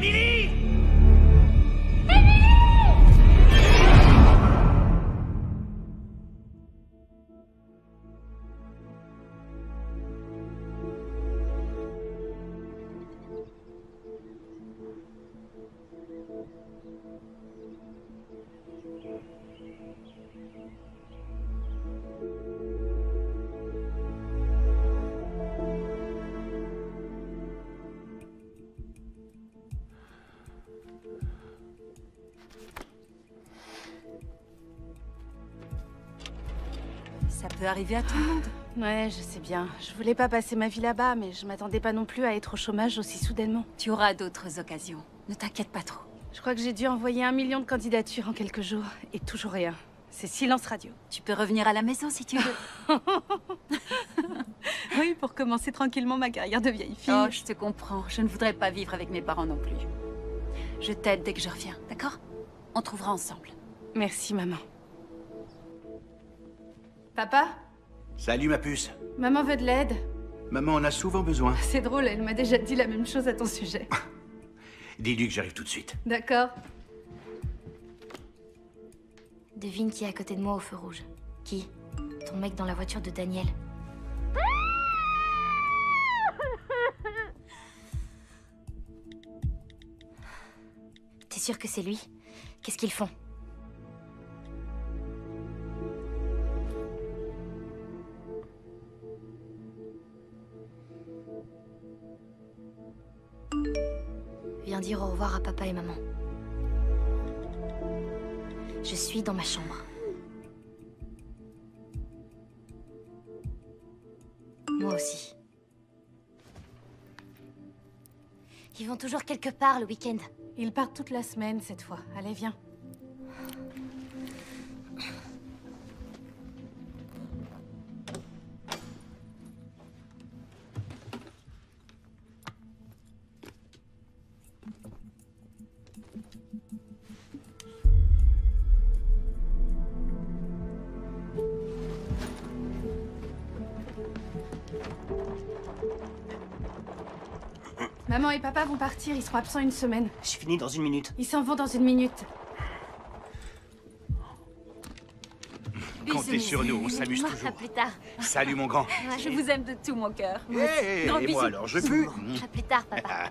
Émilie! Ça peut arriver à tout le monde. Ouais, je sais bien. Je voulais pas passer ma vie là-bas, mais je m'attendais pas non plus à être au chômage aussi soudainement. Tu auras d'autres occasions. Ne t'inquiète pas trop. Je crois que j'ai dû envoyer 1 million de candidatures en quelques jours, et toujours rien. C'est silence radio. Tu peux revenir à la maison si tu veux. Oui, pour commencer tranquillement ma carrière de vieille fille. Oh, je te comprends. Je ne voudrais pas vivre avec mes parents non plus. Je t'aide dès que je reviens, d'accord? On trouvera ensemble. Merci, maman. Papa? Salut ma puce. Maman veut de l'aide. Maman en a souvent besoin. C'est drôle, elle m'a déjà dit la même chose à ton sujet. Dis-lui que j'arrive tout de suite. D'accord. Devine qui est à côté de moi au feu rouge. Qui? Ton mec dans la voiture de Daniel. T'es sûr que c'est lui? Qu'est-ce qu'ils font? Viens dire au revoir à papa et maman. Je suis dans ma chambre. Moi aussi. Ils vont toujours quelque part le week-end. Ils partent toute la semaine cette fois. Allez, viens. Maman et papa vont partir, ils seront absents une semaine. Je finis dans 1 minute. Ils s'en vont dans 1 minute. Comptez sur nous, on s'amuse À toujours. plus tard. Salut mon grand. Je vous aime de tout mon cœur. Et moi alors, je pue. À plus tard, papa.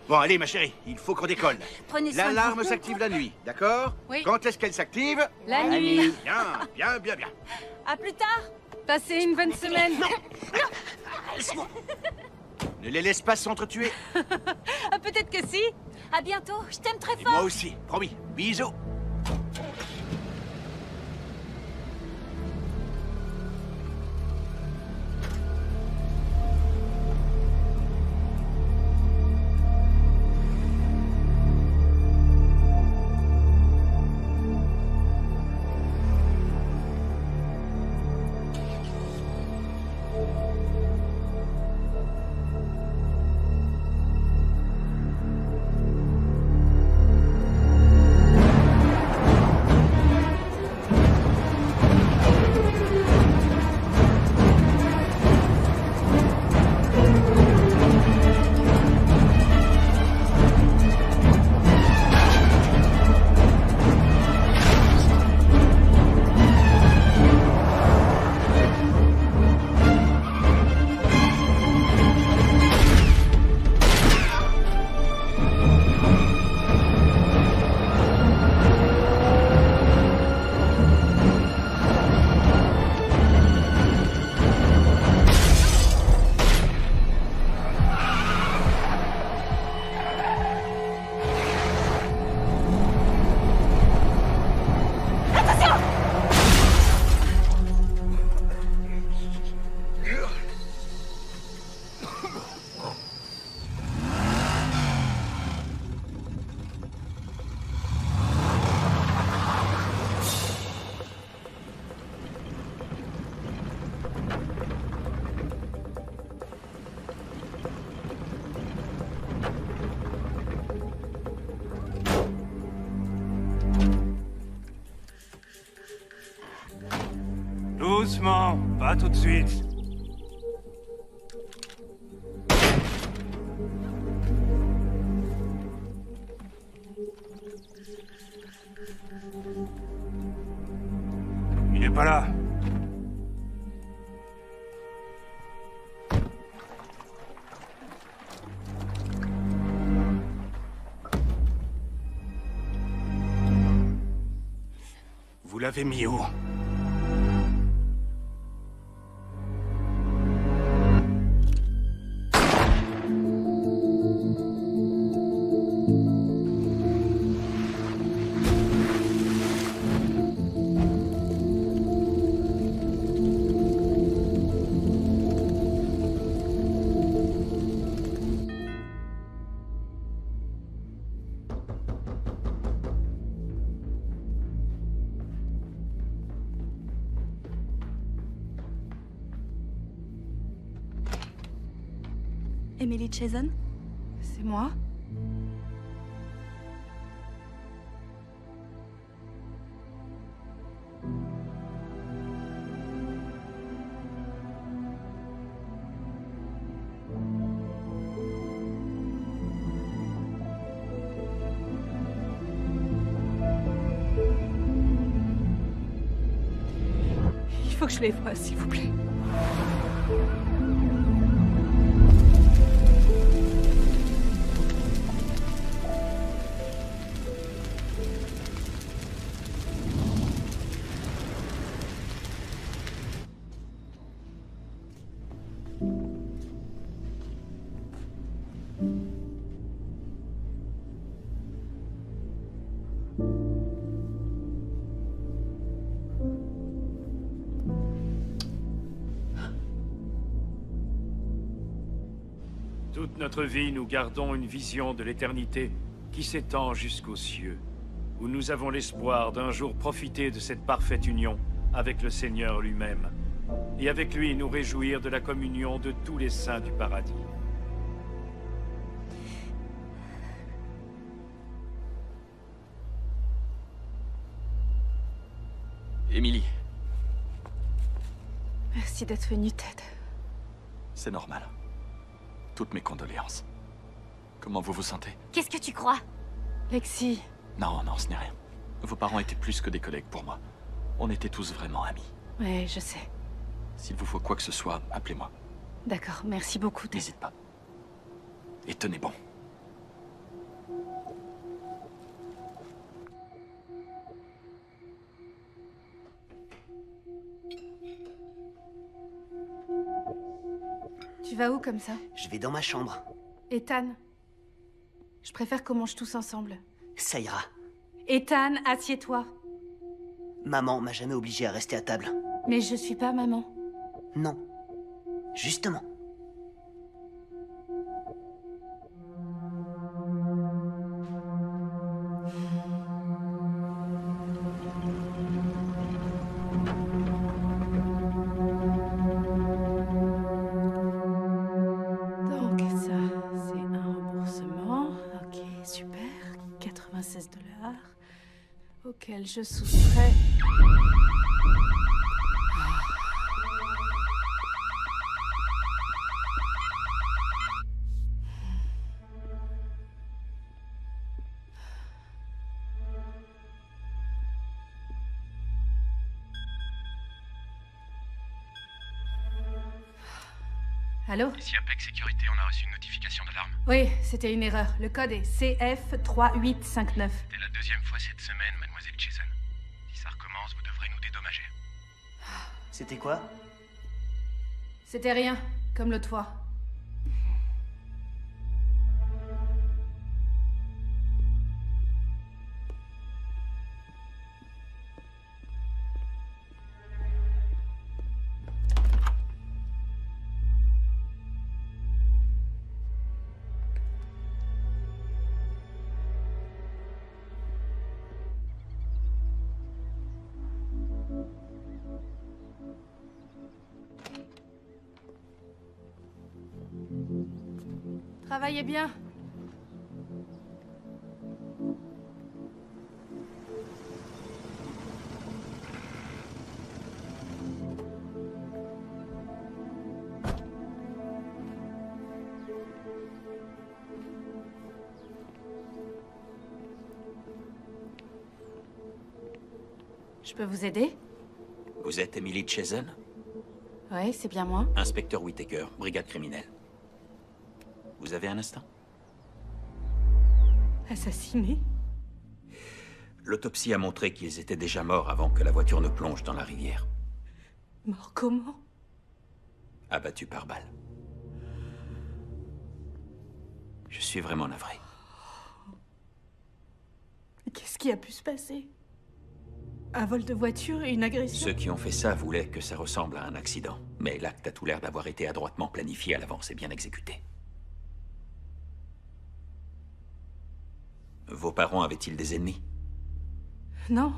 Bon, allez ma chérie, il faut qu'on décolle. Prenez soin de L'alarme vous. s'active la nuit, d'accord? Oui. Quand est-ce qu'elle s'active? La nuit. Bien. À plus tard. Passez une bonne semaine. Ne les laisse pas s'entretuer. Ah, peut-être que si. À bientôt. Je t'aime très Et fort. moi aussi, promis. Bisous. Doucement, pas tout de suite. l'avez mis où? Emily Chazen? C'est moi? Il faut que je les voie, s'il vous plaît. Toute notre vie, nous gardons une vision de l'éternité qui s'étend jusqu'aux cieux, où nous avons l'espoir d'un jour profiter de cette parfaite union avec le Seigneur lui-même, et avec lui nous réjouir de la communion de tous les saints du paradis. Emily, Merci d'être venu, Ted. c'est normal. Toutes mes condoléances. Comment vous vous sentez? Qu'est-ce que tu crois? Lexi, Non, non, ce n'est rien. Vos parents étaient plus que des collègues pour moi. On était tous vraiment amis. ouais, je sais. S'il vous faut quoi que ce soit, appelez-moi. D'accord, merci beaucoup, Ted. N'hésite pas. Et tenez bon. Tu vas où comme ça? Je vais dans ma chambre. Ethan, je préfère qu'on mange tous ensemble. Ça ira. Ethan, assieds-toi. Maman m'a jamais obligé à rester à table. Mais je suis pas maman. Non. Justement. Donc ça, c'est un remboursement. Ok, super. 96 $. Auquel je soustrais... Allô? Ici Apex Sécurité, on a reçu une notification d'alarme. Oui, c'était une erreur. Le code est CF3859. C'était la deuxième fois cette semaine, mademoiselle Jason. Si ça recommence, vous devrez nous dédommager. C'était quoi? C'était rien, comme l'autre fois. Travaillez bien. Je peux vous aider? Vous êtes Emily Chazen? Oui, c'est bien moi. Inspecteur Whittaker, brigade criminelle. Vous avez un instant? Assassiné? L'autopsie a montré qu'ils étaient déjà morts avant que la voiture ne plonge dans la rivière. Mort comment? Abattus par balle. Je suis vraiment navré. Qu'est-ce qui a pu se passer? Un vol de voiture et une agression? Ceux qui ont fait ça voulaient que ça ressemble à un accident. Mais l'acte a tout l'air d'avoir été adroitement planifié à l'avance et bien exécuté. Vos parents avaient-ils des ennemis? Non.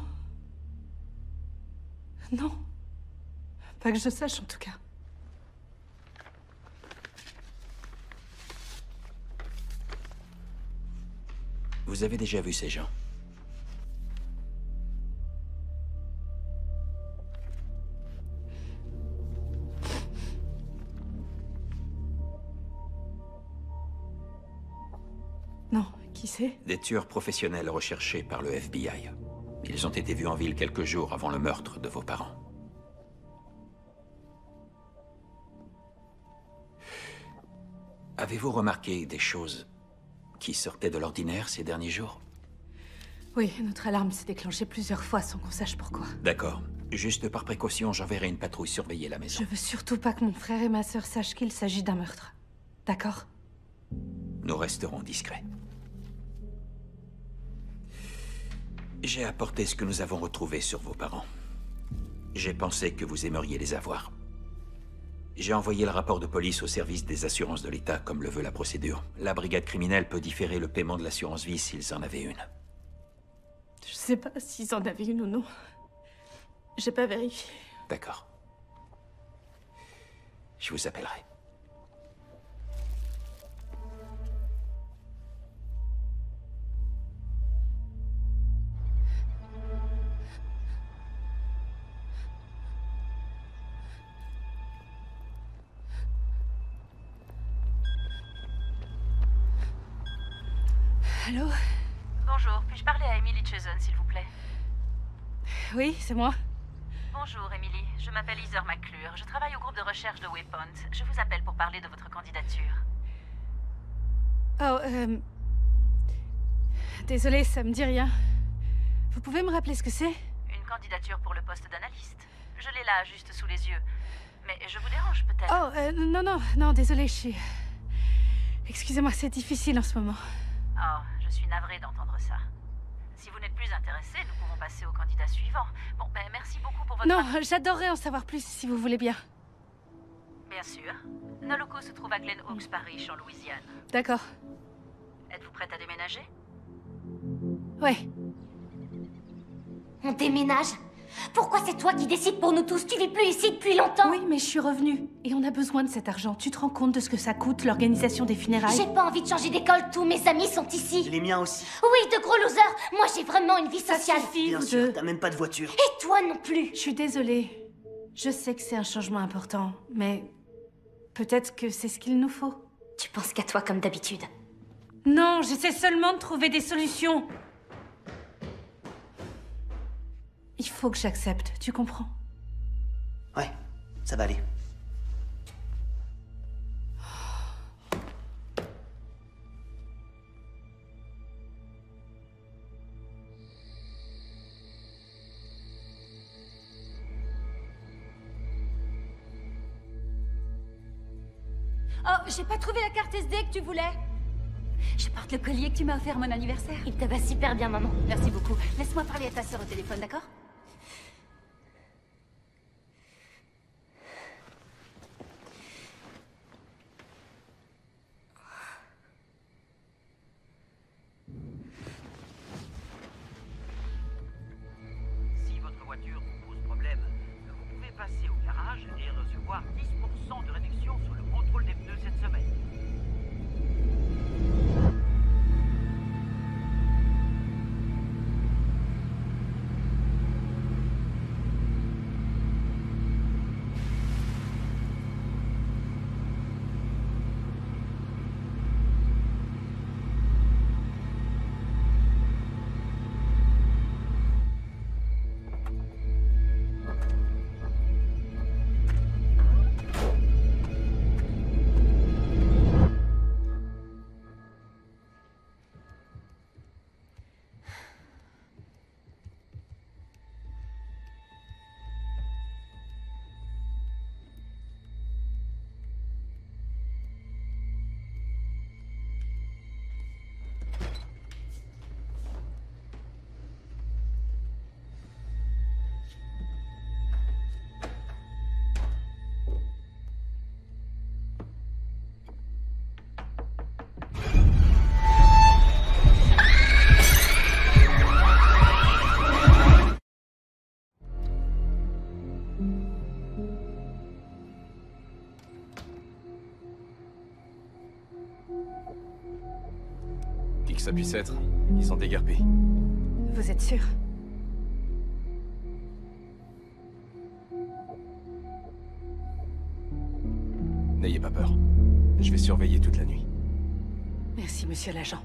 Non. Pas que je sache, en tout cas. Vous avez déjà vu ces gens? Non, qui c'est? Des tueurs professionnels recherchés par le FBI. Ils ont été vus en ville quelques jours avant le meurtre de vos parents. Avez-vous remarqué des choses qui sortaient de l'ordinaire ces derniers jours? Oui, notre alarme s'est déclenchée plusieurs fois sans qu'on sache pourquoi. D'accord. Juste par précaution, j'enverrai une patrouille surveiller la maison. Je veux surtout pas que mon frère et ma sœur sachent qu'il s'agit d'un meurtre. D'accord? Nous resterons discrets. J'ai apporté ce que nous avons retrouvé sur vos parents. J'ai pensé que vous aimeriez les avoir. J'ai envoyé le rapport de police au service des assurances de l'État, comme le veut la procédure. La brigade criminelle peut différer le paiement de l'assurance vie s'ils en avaient une. Je sais pas s'ils en avaient une ou non. J'ai pas vérifié. D'accord. Je vous appellerai. Allô? Bonjour, puis-je parler à Emily Chazen, s'il vous plaît? Oui, c'est moi. Bonjour, Emily. Je m'appelle Heather McClure. Je travaille au groupe de recherche de Waypoint. Je vous appelle pour parler de votre candidature. Oh, désolée, ça me dit rien. Vous pouvez me rappeler ce que c'est? Une candidature pour le poste d'analyste. Je l'ai là, juste sous les yeux. Mais je vous dérange peut-être? Oh, non, désolée, je suis... Excusez-moi, c'est difficile en ce moment. Oh, je suis navrée d'entendre ça. Si vous n'êtes plus intéressé, nous pouvons passer au candidat suivant. Bon, ben merci beaucoup pour votre... Non, j'adorerais en savoir plus si vous voulez bien. Bien sûr. Nos locaux se trouvent à Glen Oaks Parish, en Louisiane. D'accord. Êtes-vous prête à déménager? Ouais. On déménage? Pourquoi c'est toi qui décides pour nous tous? Tu vis plus ici depuis longtemps. Oui, mais je suis revenue. Et on a besoin de cet argent. Tu te rends compte de ce que ça coûte, l'organisation des funérailles? J'ai pas envie de changer d'école, tous mes amis sont ici. Les miens aussi. Oui, de gros losers. Moi, j'ai vraiment une vie sociale. suffit, Bien vous sûr, deux. t'as même pas de voiture. Et toi non plus. Je suis désolée. Je sais que c'est un changement important, mais... peut-être que c'est ce qu'il nous faut. Tu penses qu'à toi comme d'habitude. Non, j'essaie seulement de trouver des solutions. Il faut que j'accepte, tu comprends? Ouais, ça va aller. Oh, j'ai pas trouvé la carte SD que tu voulais. Je porte le collier que tu m'as offert à mon anniversaire. Il te va super bien, maman. Merci beaucoup. Laisse-moi parler à ta sœur au téléphone, d'accord? Si votre voiture vous pose problème, vous pouvez passer au garage et recevoir 10% de réduction sur le contrôle des pneus cette semaine. Qui que ça puisse être, ils sont déguerpis. Vous êtes sûr? N'ayez pas peur. Je vais surveiller toute la nuit. Merci, monsieur l'agent.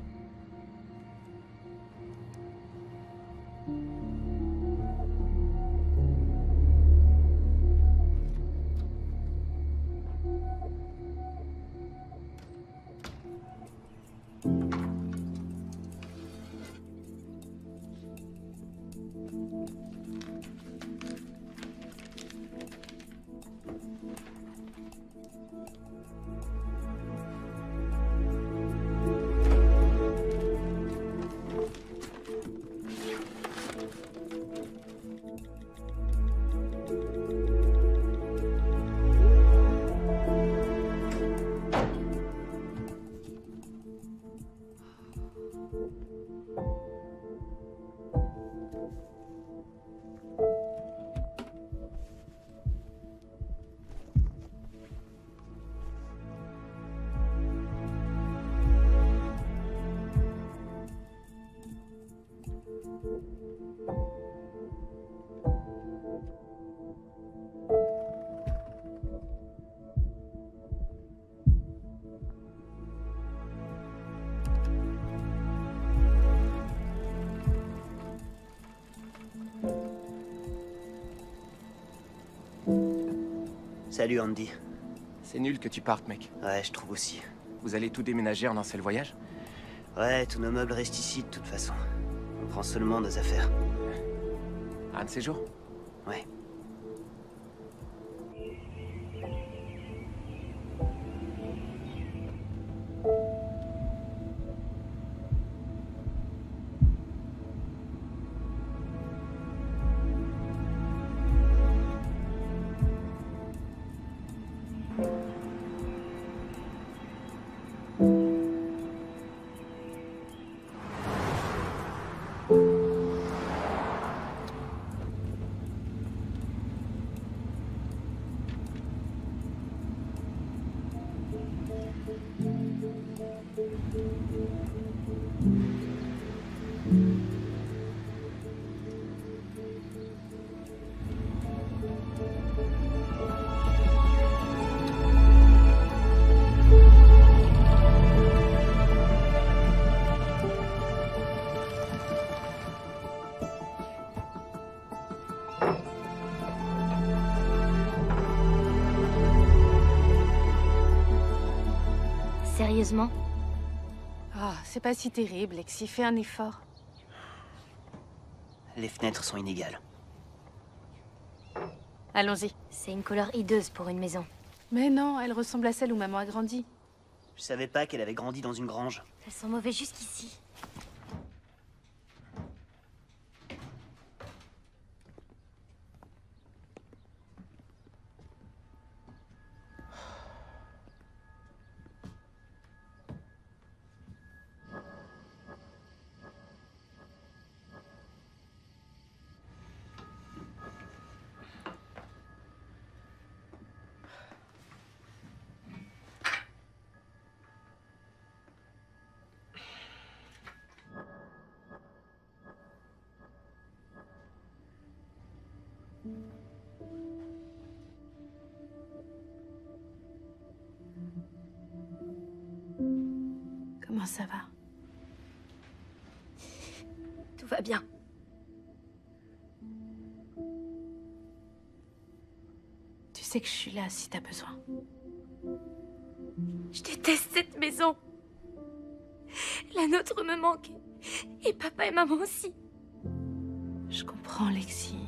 Salut Andy. C'est nul que tu partes, mec. Ouais, je trouve aussi. Vous allez tout déménager en un seul voyage? Ouais, tous nos meubles restent ici de toute façon. On prend seulement nos affaires. Un de ces jours? Ouais. Sérieusement? Ah, c'est pas si terrible, Lexi, fais un effort. Les fenêtres sont inégales. Allons-y. C'est une couleur hideuse pour une maison. Mais non, elle ressemble à celle où maman a grandi. Je savais pas qu'elle avait grandi dans une grange. Ça sent mauvais jusqu'ici. Comment ça va? Tout va bien. Tu sais que je suis là si t'as besoin. Je déteste cette maison. La nôtre me manque. Et papa et maman aussi. Je comprends, Lexi.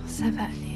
Ça va aller.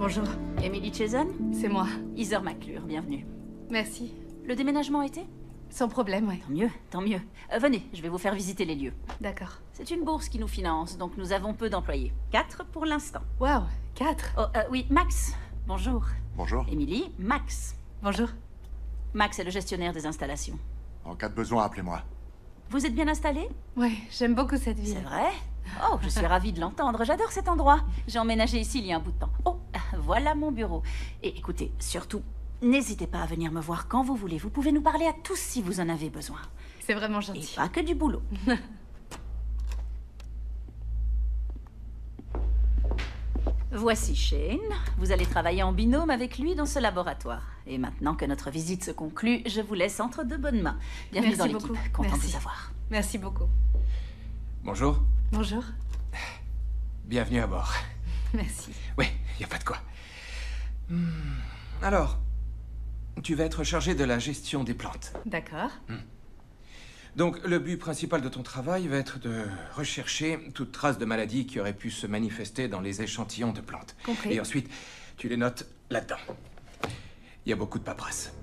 Bonjour. Emily Chazen? C'est moi. Heather McClure, bienvenue. Merci. Le déménagement a été? Sans problème, ouais. Tant mieux, tant mieux. Venez, je vais vous faire visiter les lieux. D'accord. C'est une bourse qui nous finance, donc nous avons peu d'employés. 4 pour l'instant. Waouh, 4. Oh, oui, Max. Bonjour. Bonjour. Emily, Max. Bonjour. Max est le gestionnaire des installations. En cas de besoin, appelez-moi. Vous êtes bien installé? Ouais, j'aime beaucoup cette ville. C'est vrai? Oh, je suis ravie de l'entendre. J'adore cet endroit. J'ai emménagé ici il y a un bout de temps. Oh, voilà mon bureau. Et écoutez, surtout, n'hésitez pas à venir me voir quand vous voulez. Vous pouvez nous parler à tous si vous en avez besoin. C'est vraiment gentil. Et pas que du boulot. Voici Shane. Vous allez travailler en binôme avec lui dans ce laboratoire. Et maintenant que notre visite se conclut, je vous laisse entre de bonnes mains. Bienvenue dans l'équipe. Content de vous avoir. Merci beaucoup. Bonjour. Bonjour. Bienvenue à bord. Merci. Oui, y a pas de quoi. Alors, tu vas être chargé de la gestion des plantes. D'accord. Donc, le but principal de ton travail va être de rechercher toute trace de maladie qui aurait pu se manifester dans les échantillons de plantes. Compris. Et ensuite, tu les notes là-dedans. Il y a beaucoup de paperasse.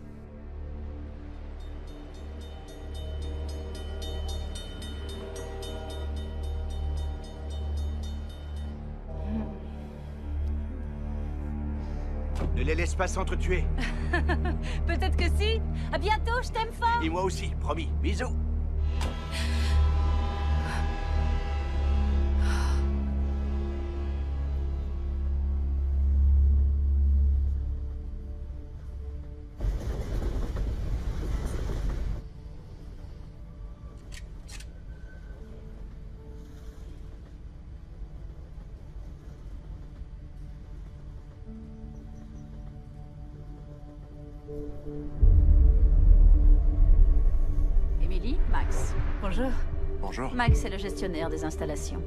Ne les laisse pas s'entretuer. Peut-être que si. À bientôt, je t'aime fort. Et moi aussi, promis. Bisous. Emily, Max. Bonjour. Bonjour. Max est le gestionnaire des installations.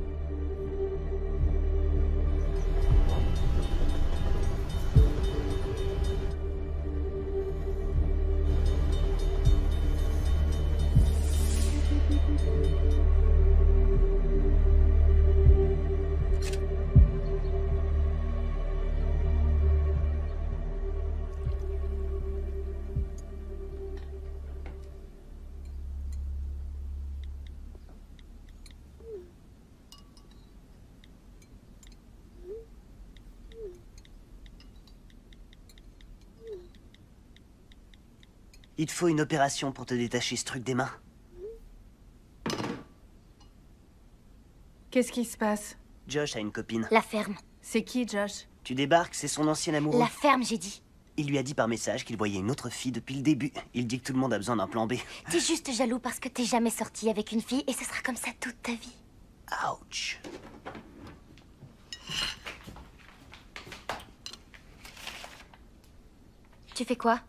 Il te faut une opération pour te détacher ce truc des mains. Qu'est-ce qui se passe? Josh a une copine. La ferme. C'est qui, Josh? Tu débarques, c'est son ancien amoureux. La ferme, j'ai dit. Il lui a dit par message qu'il voyait une autre fille depuis le début. Il dit que tout le monde a besoin d'un plan B. T'es juste jaloux parce que t'es jamais sorti avec une fille et ce sera comme ça toute ta vie. Ouch. Tu fais quoi?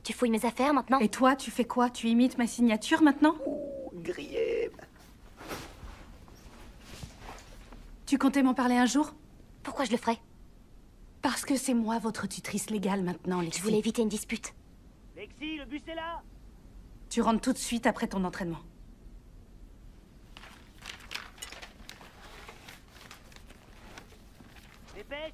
Tu fouilles mes affaires maintenant? Et toi, tu fais quoi? Tu imites ma signature maintenant? Grillé. Tu comptais m'en parler un jour? Pourquoi je le ferais? Parce que c'est moi votre tutrice légale maintenant, Lexi. Je voulais éviter une dispute. Lexi, le bus est là. Tu rentres tout de suite après ton entraînement. Dépêche.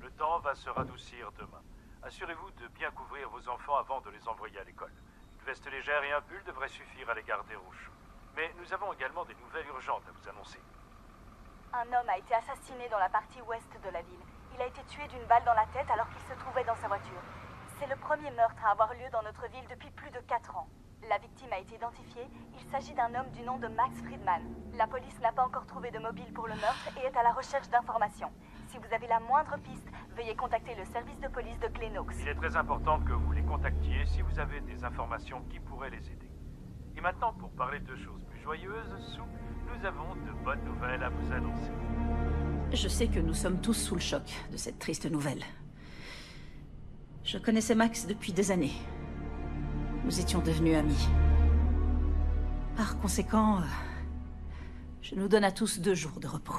Le temps va se radoucir demain. Assurez-vous de bien couvrir vos enfants avant de les envoyer à l'école. Une veste légère et un pull devraient suffire à les garder au chaud. Mais nous avons également des nouvelles urgentes à vous annoncer. Un homme a été assassiné dans la partie ouest de la ville. Il a été tué d'une balle dans la tête alors qu'il se trouvait dans sa voiture. C'est le premier meurtre à avoir lieu dans notre ville depuis plus de 4 ans. La victime a été identifiée. Il s'agit d'un homme du nom de Max Friedman. La police n'a pas encore trouvé de mobile pour le meurtre et est à la recherche d'informations. Si vous avez la moindre piste, veuillez contacter le service de police de Glenox. Il est très important que vous les contactiez si vous avez des informations qui pourraient les aider. Et maintenant, pour parler de choses plus joyeuses, Sue, nous avons de bonnes nouvelles à vous annoncer. Je sais que nous sommes tous sous le choc de cette triste nouvelle. Je connaissais Max depuis des années. Nous étions devenus amis. Par conséquent, je nous donne à tous 2 jours de repos.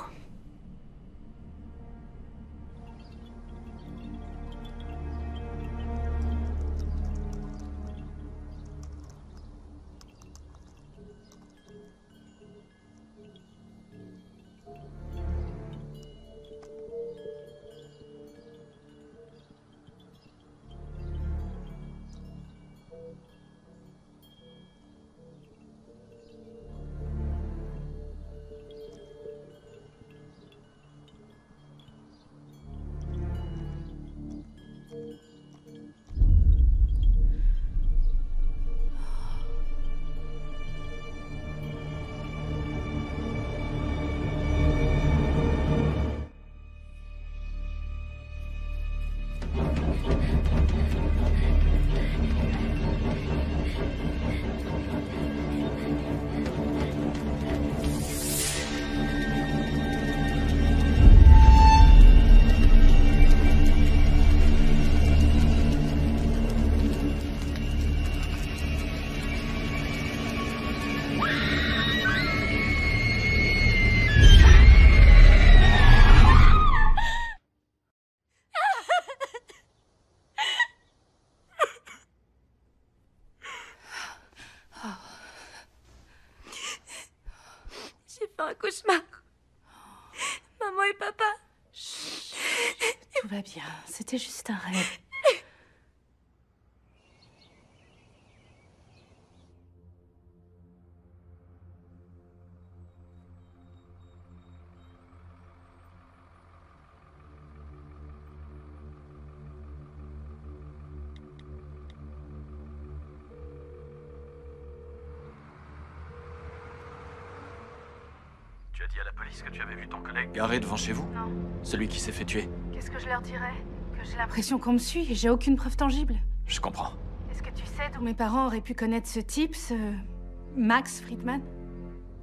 un cauchemar. Maman et papa. Tout va bien, c'était juste un rêve. Tu as dit à la police que tu avais vu ton collègue garé devant chez vous? Non. Celui qui s'est fait tuer. Qu'est-ce que je leur dirais? Que j'ai l'impression qu'on me suit et j'ai aucune preuve tangible. Je comprends. Est-ce que tu sais d'où mes parents auraient pu connaître ce type, ce... Max Friedman?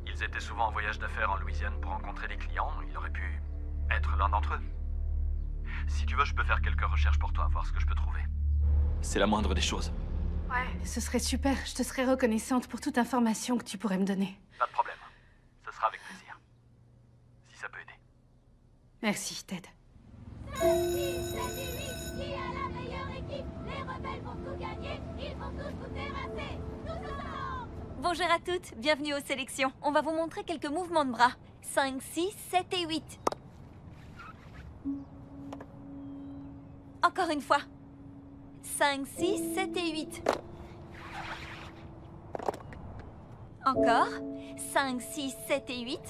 Ils étaient souvent en voyage d'affaires en Louisiane pour rencontrer des clients. Il aurait pu être l'un d'entre eux. Si tu veux, je peux faire quelques recherches pour toi, voir ce que je peux trouver. C'est la moindre des choses. Ouais, ce serait super. Je te serais reconnaissante pour toute information que tu pourrais me donner. Pas de problème. Ce sera avec plaisir. Si ça peut aider. Merci, Ted. Bonjour à toutes, bienvenue aux sélections. On va vous montrer quelques mouvements de bras. 5, 6, 7 et 8. Encore une fois. 5, 6, 7 et 8. Encore. 5, 6, 7 et 8.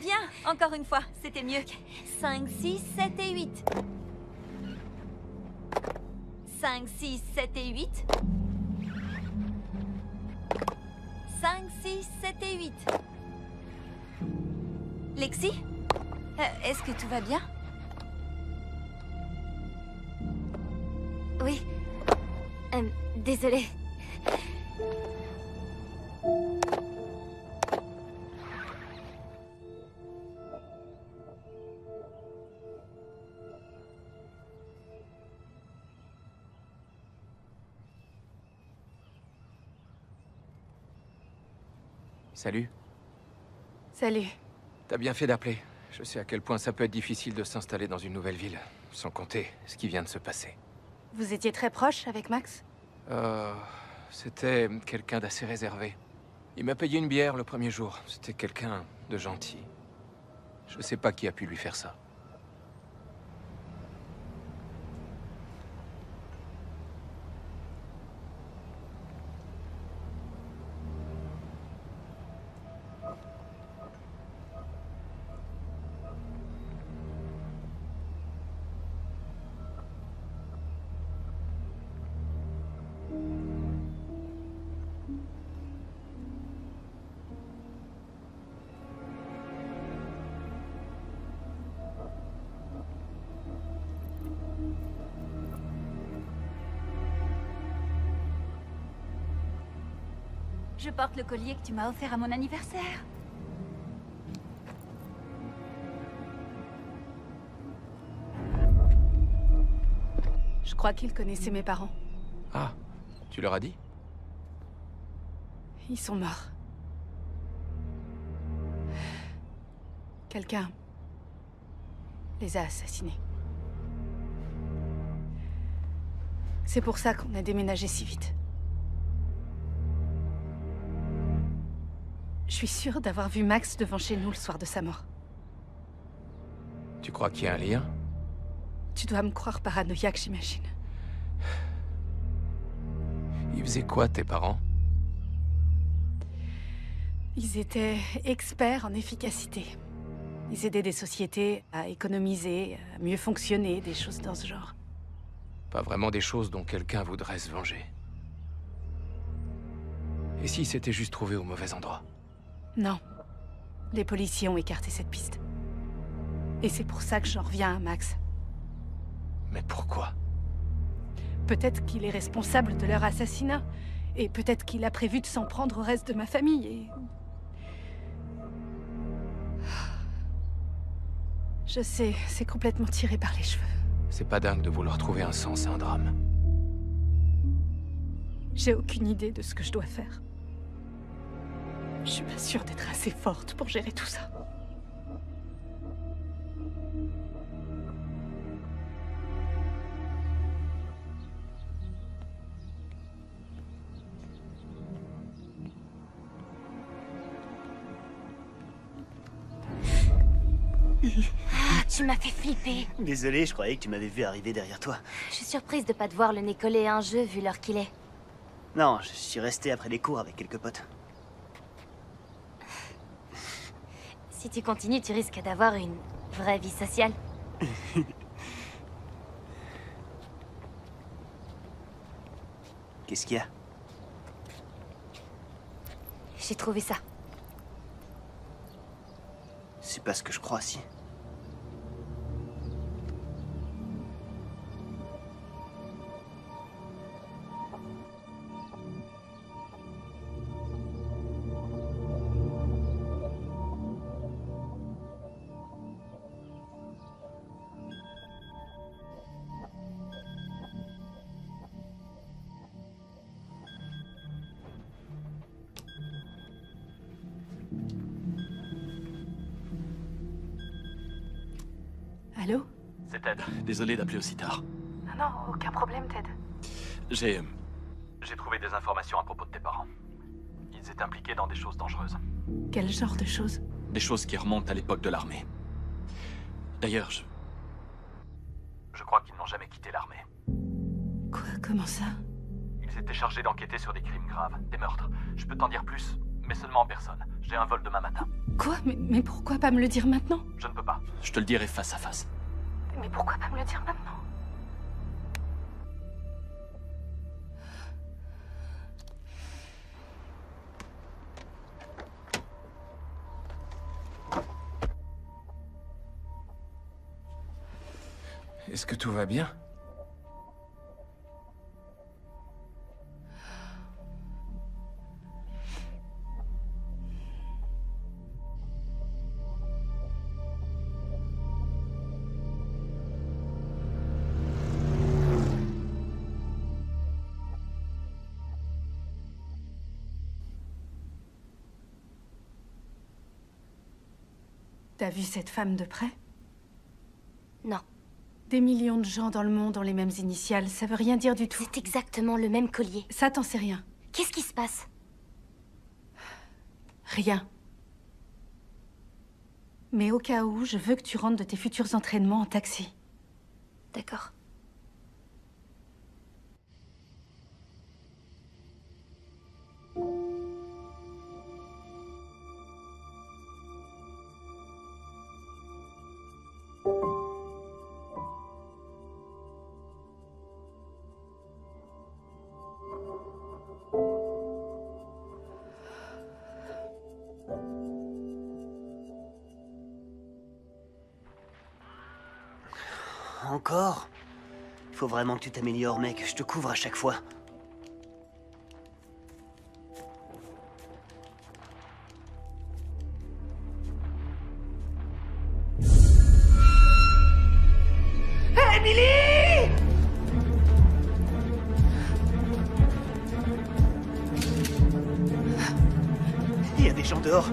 Bien, encore une fois, c'était mieux. 5, 6, 7 et 8. 5, 6, 7 et 8. 5, 6, 7 et 8. Lexi? Est-ce que tout va bien? Oui. Désolée. Salut. Salut. T'as bien fait d'appeler. Je sais à quel point ça peut être difficile de s'installer dans une nouvelle ville, sans compter ce qui vient de se passer. Vous étiez très proche avec Max? C'était quelqu'un d'assez réservé. Il m'a payé une bière le premier jour. C'était quelqu'un de gentil. Je sais pas qui a pu lui faire ça. Je porte le collier que tu m'as offert à mon anniversaire. Je crois qu'il connaissait mes parents. Ah, tu leur as dit? Ils sont morts. Quelqu'un les a assassinés. C'est pour ça qu'on a déménagé si vite. Je suis sûre d'avoir vu Max devant chez nous le soir de sa mort. Tu crois qu'il y a un lien? Tu dois me croire paranoïaque, j'imagine. Ils faisaient quoi, tes parents? Ils étaient experts en efficacité. Ils aidaient des sociétés à économiser, à mieux fonctionner, des choses dans ce genre. Pas vraiment des choses dont quelqu'un voudrait se venger. Et s'ils s'étaient juste trouvés au mauvais endroit? Non. Les policiers ont écarté cette piste. Et c'est pour ça que j'en reviens à Max. Mais pourquoi? Peut-être qu'il est responsable de leur assassinat. Et peut-être qu'il a prévu de s'en prendre au reste de ma famille et... Je sais, c'est complètement tiré par les cheveux. C'est pas dingue de vouloir trouver un sens à un drame. J'ai aucune idée de ce que je dois faire. Je suis pas sûre d'être assez forte pour gérer tout ça. Ah, tu m'as fait flipper. Désolé, je croyais que tu m'avais vu arriver derrière toi. Je suis surprise de pas te voir le nez collé à un jeu vu l'heure qu'il est. Non, je suis resté après les cours avec quelques potes. Si tu continues, tu risques d'avoir une vraie vie sociale. Qu'est-ce qu'il y a? J'ai trouvé ça. C'est pas ce que je crois, si. Allô? C'est Ted. Désolé d'appeler aussi tard. Non, aucun problème, Ted. J'ai trouvé des informations à propos de tes parents. Ils étaient impliqués dans des choses dangereuses. Quel genre de choses? Des choses qui remontent à l'époque de l'armée. D'ailleurs, je crois qu'ils n'ont jamais quitté l'armée. Quoi? Comment ça? Ils étaient chargés d'enquêter sur des crimes graves, des meurtres. Je peux t'en dire plus, mais seulement en personne. J'ai un vol demain matin. Quoi? Mais pourquoi pas me le dire maintenant? Je ne peux pas. Je te le dirai face à face. Mais pourquoi pas me le dire maintenant? Est-ce que tout va bien? T'as vu cette femme de près? Non. Des millions de gens dans le monde ont les mêmes initiales, ça veut rien dire du tout. C'est exactement le même collier. Ça, t'en sais rien. Qu'est-ce qui se passe? Rien. Mais au cas où, je veux que tu rentres de tes futurs entraînements en taxi. D'accord. Encore? Faut vraiment que tu t'améliores, mec. Je te couvre à chaque fois. Emily! Il y a des gens dehors.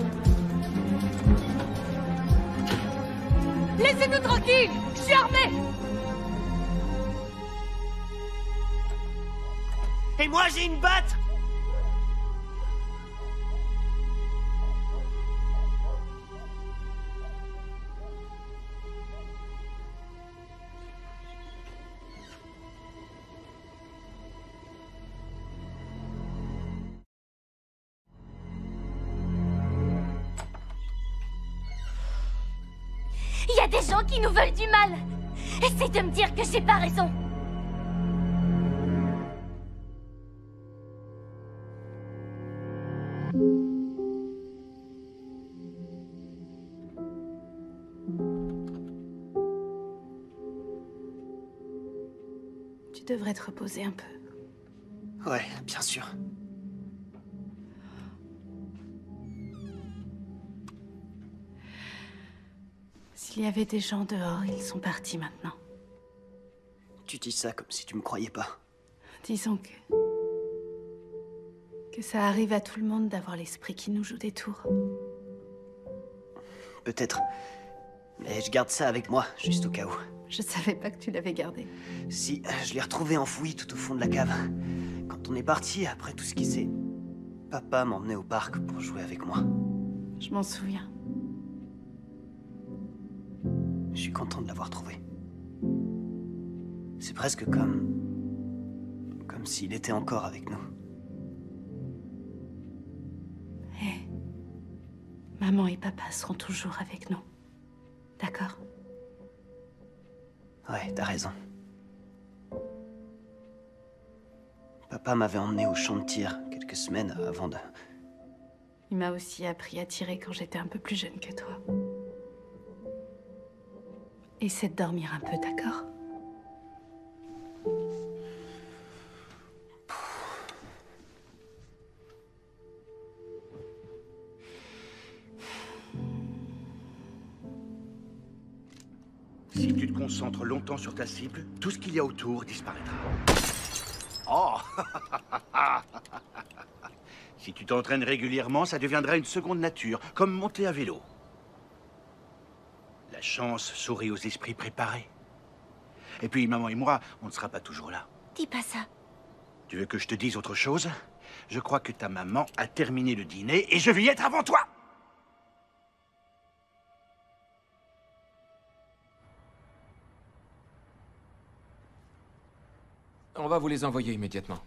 Laissez-nous tranquilles! Je suis armée! Et moi, j'ai une batte! Il y a des gens qui nous veulent du mal! Essaye de me dire que j'ai pas raison! Tu devrais te reposer un peu. Ouais, bien sûr. S'il y avait des gens dehors, ils sont partis maintenant. Tu dis ça comme si tu me croyais pas. Disons que ça arrive à tout le monde d'avoir l'esprit qui nous joue des tours. Peut-être. Mais je garde ça avec moi, juste au cas où. Je savais pas que tu l'avais gardé. Si, je l'ai retrouvé enfoui tout au fond de la cave. Quand on est parti, après tout ce qui s'est... Papa m'emmenait au parc pour jouer avec moi. Je m'en souviens. Je suis content de l'avoir trouvé. C'est presque comme... comme s'il était encore avec nous. Hé, maman et papa seront toujours avec nous. D'accord? Ouais, t'as raison. Papa m'avait emmené au champ de tir quelques semaines avant de... Il m'a aussi appris à tirer quand j'étais un peu plus jeune que toi. Essaie de dormir un peu, d'accord? Si tu te concentres longtemps sur ta cible, tout ce qu'il y a autour disparaîtra. Oh. Si tu t'entraînes régulièrement, ça deviendra une seconde nature, comme monter à vélo. La chance sourit aux esprits préparés. Et puis, maman et moi, on ne sera pas toujours là. Dis pas ça. Tu veux que je te dise autre chose? Je crois que ta maman a terminé le dîner et je vais y être avant toi! On va vous les envoyer immédiatement.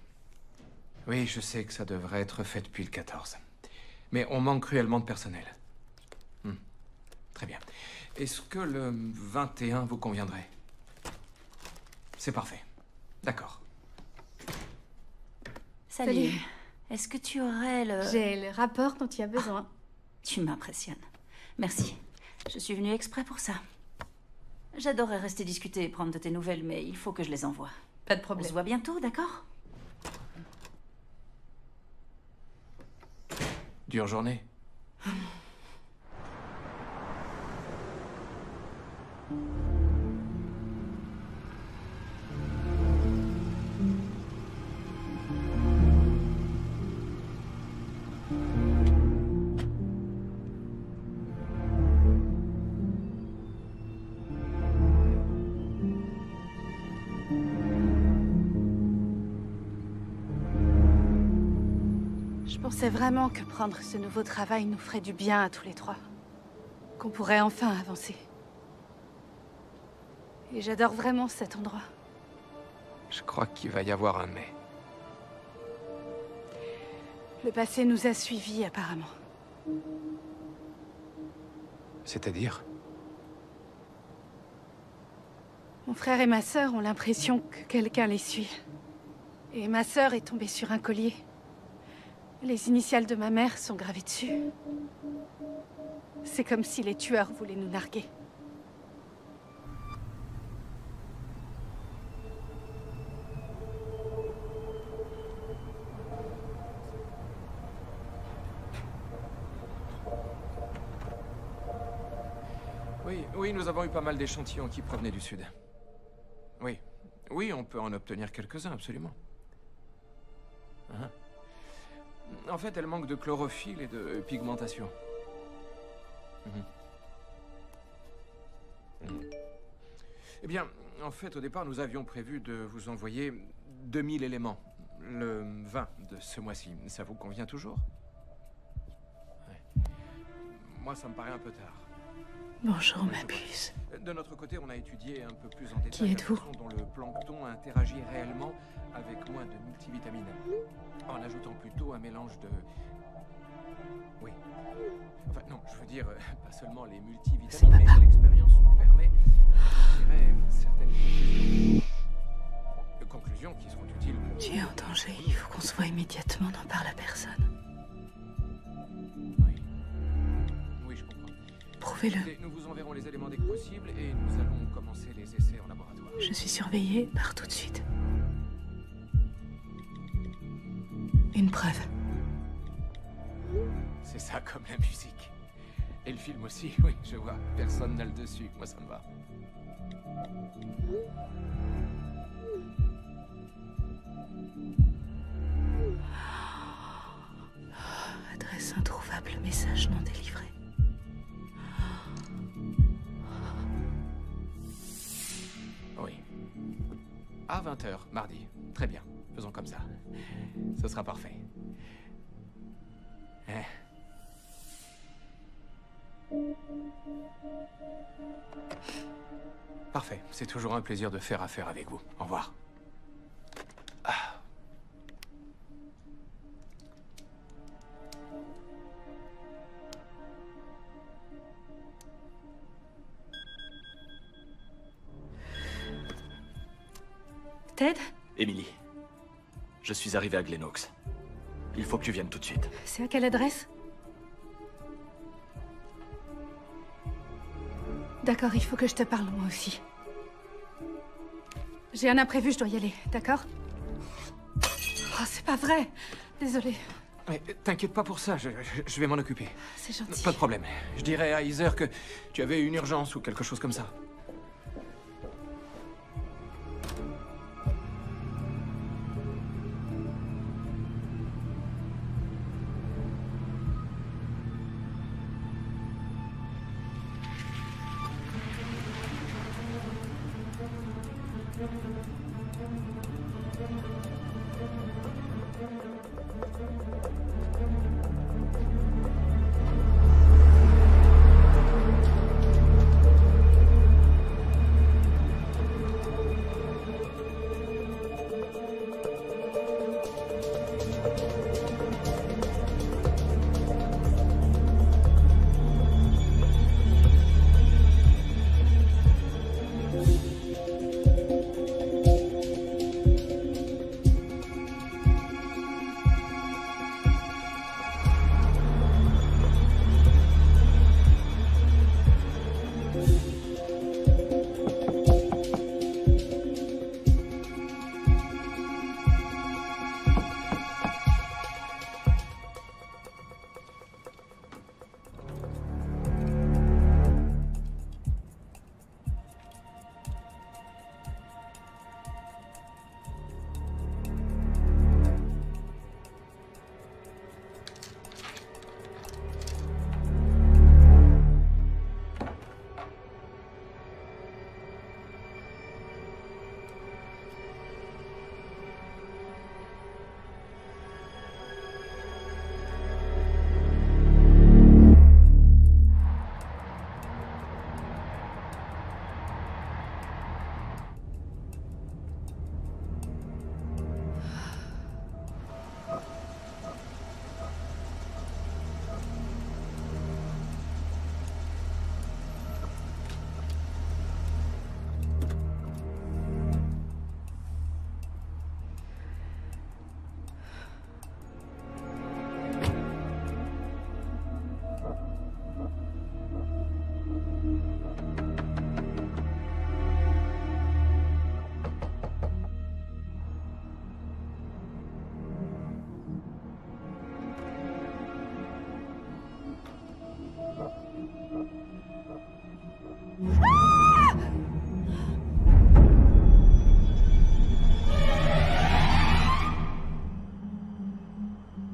Oui, je sais que ça devrait être fait depuis le 14. Mais on manque cruellement de personnel. Très bien. Est-ce que le 21 vous conviendrait? C'est parfait. D'accord. Salut. Est-ce que tu aurais le... J'ai le rapport dont tu as besoin. Tu m'impressionnes. Merci. Je suis venue exprès pour ça. J'adorerais rester discuter et prendre de tes nouvelles, mais il faut que je les envoie. Pas de problème. On se voit bientôt, d'accord? Dure journée. Je pensais vraiment que prendre ce nouveau travail nous ferait du bien à tous les trois. Qu'on pourrait enfin avancer. Et j'adore vraiment cet endroit. Je crois qu'il va y avoir un mais. Le passé nous a suivis, apparemment. C'est-à-dire? Mon frère et ma sœur ont l'impression que quelqu'un les suit. Et ma sœur est tombée sur un collier. Les initiales de ma mère sont gravées dessus. C'est comme si les tueurs voulaient nous narguer. Oui, nous avons eu pas mal d'échantillons qui provenaient du sud. Oui, on peut en obtenir quelques-uns, absolument. En fait, elle manque de chlorophylle et de pigmentation. Eh bien, en fait, au départ, nous avions prévu de vous envoyer 2000 éléments. Le 20 de ce mois-ci. Ça vous convient toujours? Moi, ça me paraît un peu tard. Bonjour, ma puce. De notre côté, on a étudié un peu plus en détail Qui êtes-vous? la façon dont le plancton interagit réellement avec moins de multivitamines, en ajoutant plutôt un mélange de... Oui. Enfin, non, je veux dire, pas seulement les multivitamines, mais l'expérience nous permet de tirer certaines conclusions qui seront utiles. Tu es en danger, il faut qu'on se voit immédiatement, n'en parle à personne. Oui, je comprends. Prouvez-le. Nous vous enverrons les éléments dès que possible et nous allons commencer les essais en laboratoire. Je suis surveillée, pars tout de suite. Une preuve. C'est ça comme la musique. Et le film aussi, oui, je vois. Personne n'a le dessus, moi ça me va. Adresse introuvable, message non délivré. Oui. À 20h, mardi. Très bien. Faisons comme ça. Ce sera parfait. Parfait. C'est toujours un plaisir de faire affaire avec vous. Au revoir. Ted? Emily, je suis arrivé à Glenox. Il faut que tu viennes tout de suite. C'est à quelle adresse? D'accord, il faut que je te parle, moi aussi. J'ai un imprévu, je dois y aller, d'accord? Oh, c'est pas vrai! Désolée. Mais t'inquiète pas pour ça, je vais m'en occuper. C'est gentil. Pas de problème. Je dirai à Heather que tu avais une urgence ou quelque chose comme ça.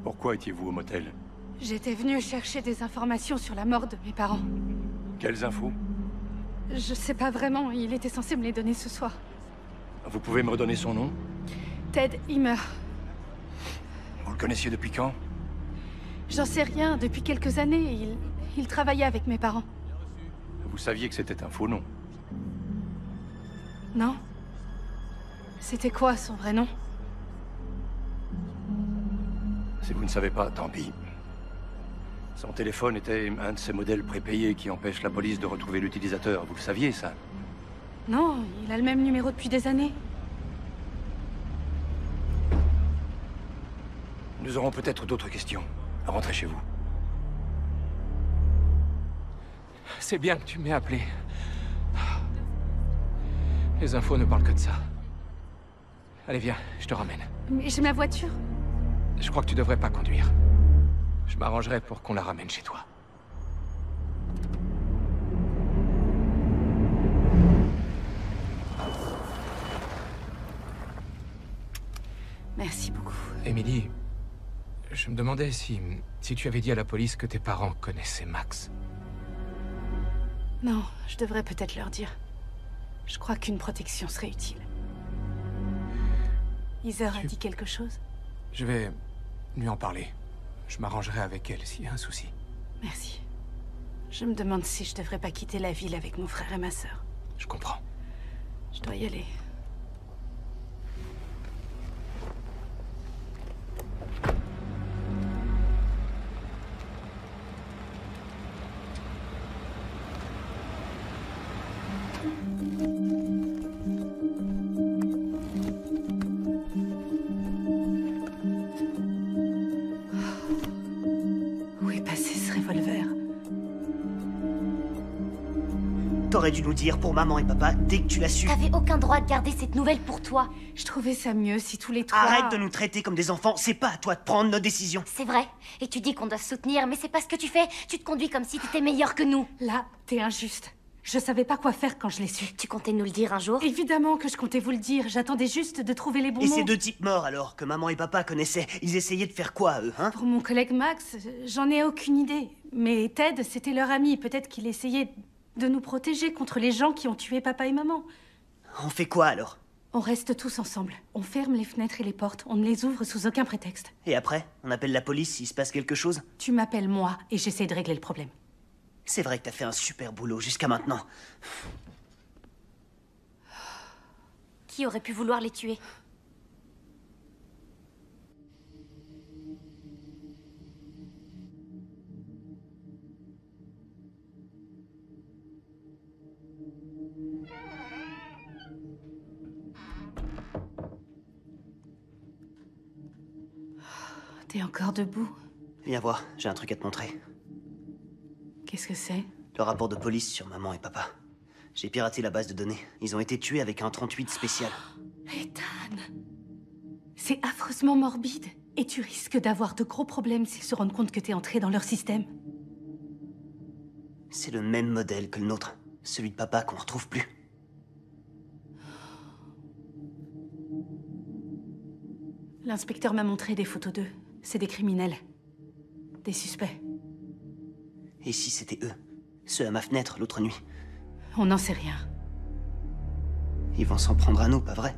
Pourquoi étiez-vous au motel? J'étais venue chercher des informations sur la mort de mes parents. Quelles infos? Je sais pas vraiment, il était censé me les donner ce soir. Vous pouvez me redonner son nom? Ted Himmer. Vous le connaissiez depuis quand? J'en sais rien, depuis quelques années, il travaillait avec mes parents. Vous saviez que c'était un faux nom? Non? C'était quoi son vrai nom? Si vous ne savez pas, tant pis. Son téléphone était un de ces modèles prépayés qui empêchent la police de retrouver l'utilisateur. Vous le saviez, ça? Non, il a le même numéro depuis des années. Nous aurons peut-être d'autres questions. Rentrez chez vous. C'est bien que tu m'aies appelé. Les infos ne parlent que de ça. Allez, viens, je te ramène. Mais j'ai ma voiture. Je crois que tu devrais pas conduire. Je m'arrangerai pour qu'on la ramène chez toi. Merci beaucoup. Emily, je me demandais si tu avais dit à la police que tes parents connaissaient Max. Non, je devrais peut-être leur dire. Je crois qu'une protection serait utile. Heather a dit quelque chose? Je vais lui en parler. Je m'arrangerai avec elle s'il y a un souci. Merci. Je me demande si je devrais pas quitter la ville avec mon frère et ma sœur. Je comprends. Je dois y aller. Où est passé ce revolver? T'aurais dû nous dire pour maman et papa dès que tu l'as su. T'avais aucun droit de garder cette nouvelle pour toi. Je trouvais ça mieux si tous les trois... Arrête de nous traiter comme des enfants, c'est pas à toi de prendre nos décisions. C'est vrai. Et tu dis qu'on doit se soutenir, mais c'est pas ce que tu fais. Tu te conduis comme si t'étais meilleur que nous. Là, t'es injuste. Je savais pas quoi faire quand je l'ai su. Tu comptais nous le dire un jour? Évidemment que je comptais vous le dire. J'attendais juste de trouver les bons mots. Et ces deux types morts alors, que maman et papa connaissaient, ils essayaient de faire quoi, eux, hein? Pour mon collègue Max, j'en ai aucune idée. Mais Ted, c'était leur ami. Peut-être qu'il essayait de nous protéger contre les gens qui ont tué papa et maman. On fait quoi alors? On reste tous ensemble. On ferme les fenêtres et les portes. On ne les ouvre sous aucun prétexte. Et après, on appelle la police s'il se passe quelque chose? Tu m'appelles moi et j'essaie de régler le problème. C'est vrai que t'as fait un super boulot jusqu'à maintenant. Qui aurait pu vouloir les tuer? T'es encore debout? Viens voir, j'ai un truc à te montrer. Qu'est-ce que c'est? Le rapport de police sur maman et papa. J'ai piraté la base de données. Ils ont été tués avec un 38 spécial. Ethan, c'est affreusement morbide. Et tu risques d'avoir de gros problèmes s'ils se rendent compte que t'es entré dans leur système. C'est le même modèle que le nôtre. Celui de papa qu'on retrouve plus. L'inspecteur m'a montré des photos d'eux. C'est des criminels. Des suspects. Et si c'était eux? Ceux à ma fenêtre l'autre nuit. On n'en sait rien. Ils vont s'en prendre à nous, pas vrai?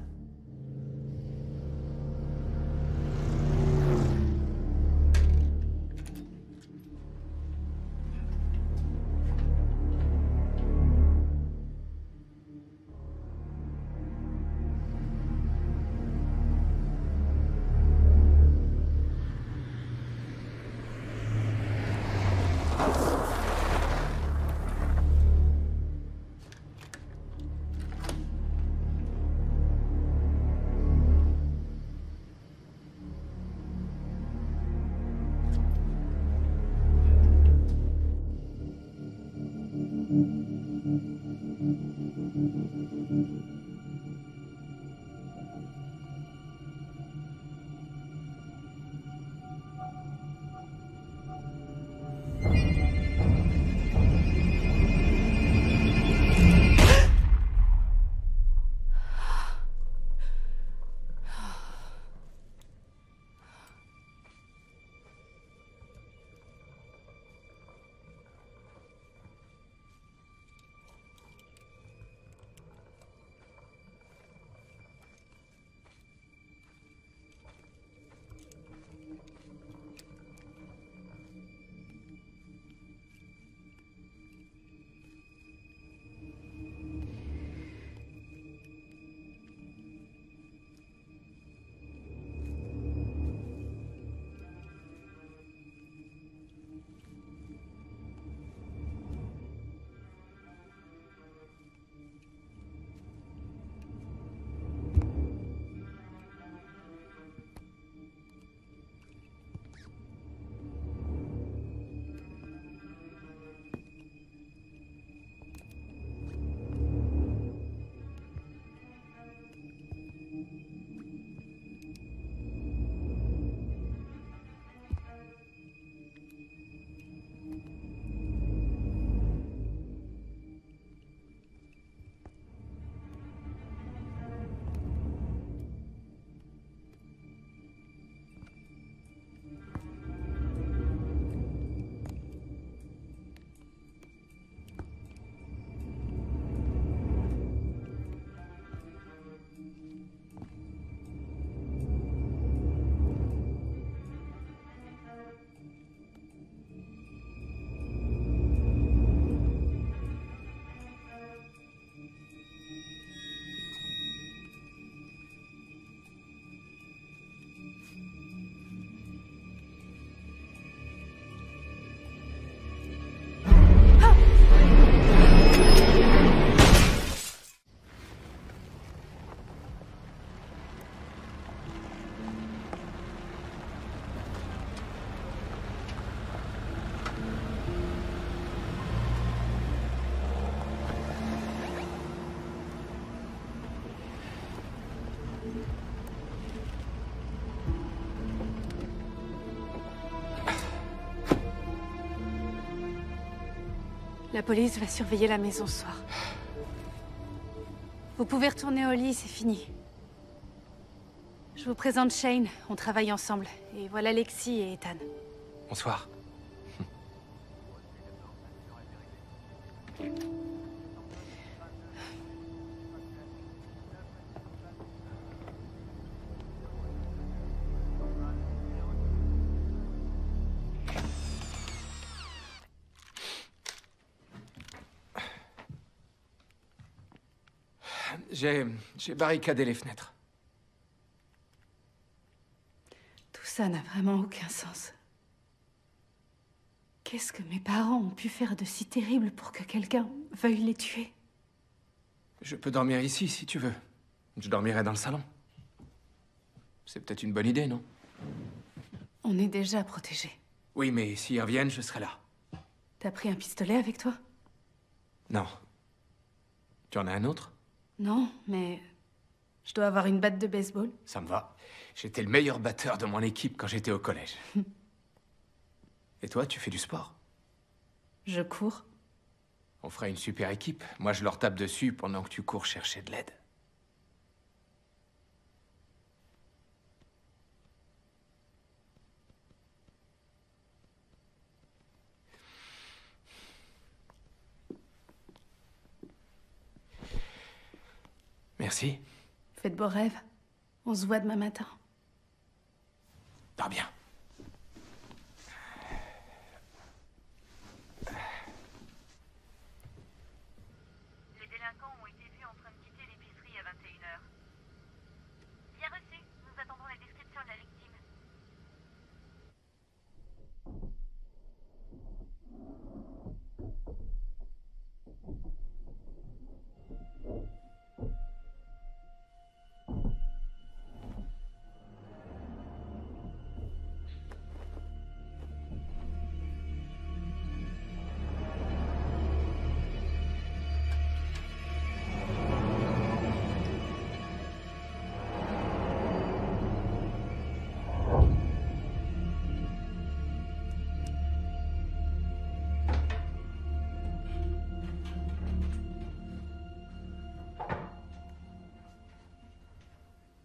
La police va surveiller la maison ce soir. Vous pouvez retourner au lit, c'est fini. Je vous présente Shane, on travaille ensemble. Et voilà Lexi et Ethan. Bonsoir. J'ai barricadé les fenêtres. Tout ça n'a vraiment aucun sens. Qu'est-ce que mes parents ont pu faire de si terrible pour que quelqu'un veuille les tuer? Je peux dormir ici, si tu veux. Je dormirai dans le salon. C'est peut-être une bonne idée, non? On est déjà protégés. Oui, mais s'ils reviennent, je serai là. T'as pris un pistolet avec toi? Non. Tu en as un autre? Non, mais... je dois avoir une batte de baseball. Ça me va. J'étais le meilleur batteur de mon équipe quand j'étais au collège. Et toi, tu fais du sport? Je cours. On fera une super équipe. Moi, je leur tape dessus pendant que tu cours chercher de l'aide. Merci. Fais de beaux rêves. On se voit demain matin. Pas bien. Les délinquants ont été vus en train de quitter l'épicerie à 21h. Bien reçu. Nous attendons la description de la victime.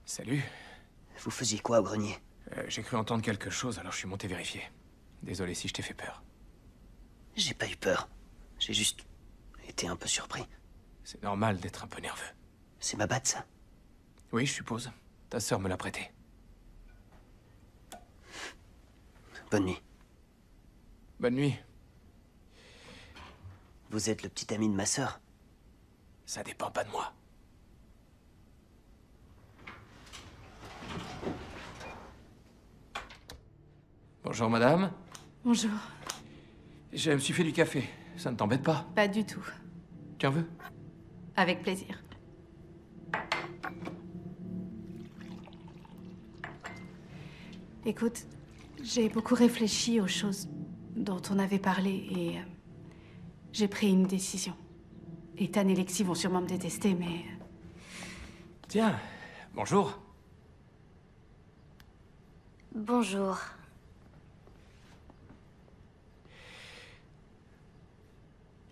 Salut. Vous faisiez quoi au grenier? J'ai cru entendre quelque chose, alors je suis monté vérifier. Désolé si je t'ai fait peur. J'ai pas eu peur. J'ai juste été un peu surpris. C'est normal d'être un peu nerveux. C'est ma batte, ça? Oui, je suppose. Ta sœur me l'a prêtée. Bonne nuit. Bonne nuit. Vous êtes le petit ami de ma sœur? Ça dépend pas de moi. Bonjour, madame. Bonjour. Je me suis fait du café. Ça ne t'embête pas? Pas du tout. Tu en veux? Avec plaisir. Écoute, j'ai beaucoup réfléchi aux choses dont on avait parlé et j'ai pris une décision. Ethan et Lexi vont sûrement me détester, mais... Tiens, bonjour. Bonjour.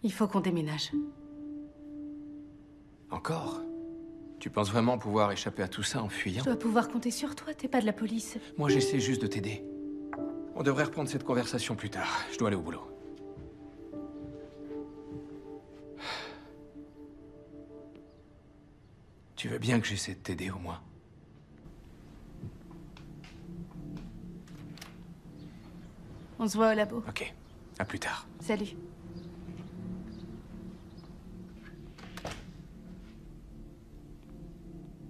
Il faut qu'on déménage. Encore? Tu penses vraiment pouvoir échapper à tout ça en Je fuyant? dois pouvoir compter sur toi, t'es pas de la police. Moi, j'essaie juste de t'aider. On devrait reprendre cette conversation plus tard. Je dois aller au boulot. Tu veux bien que j'essaie de t'aider, au moins? On se voit au labo. Ok. À plus tard. Salut.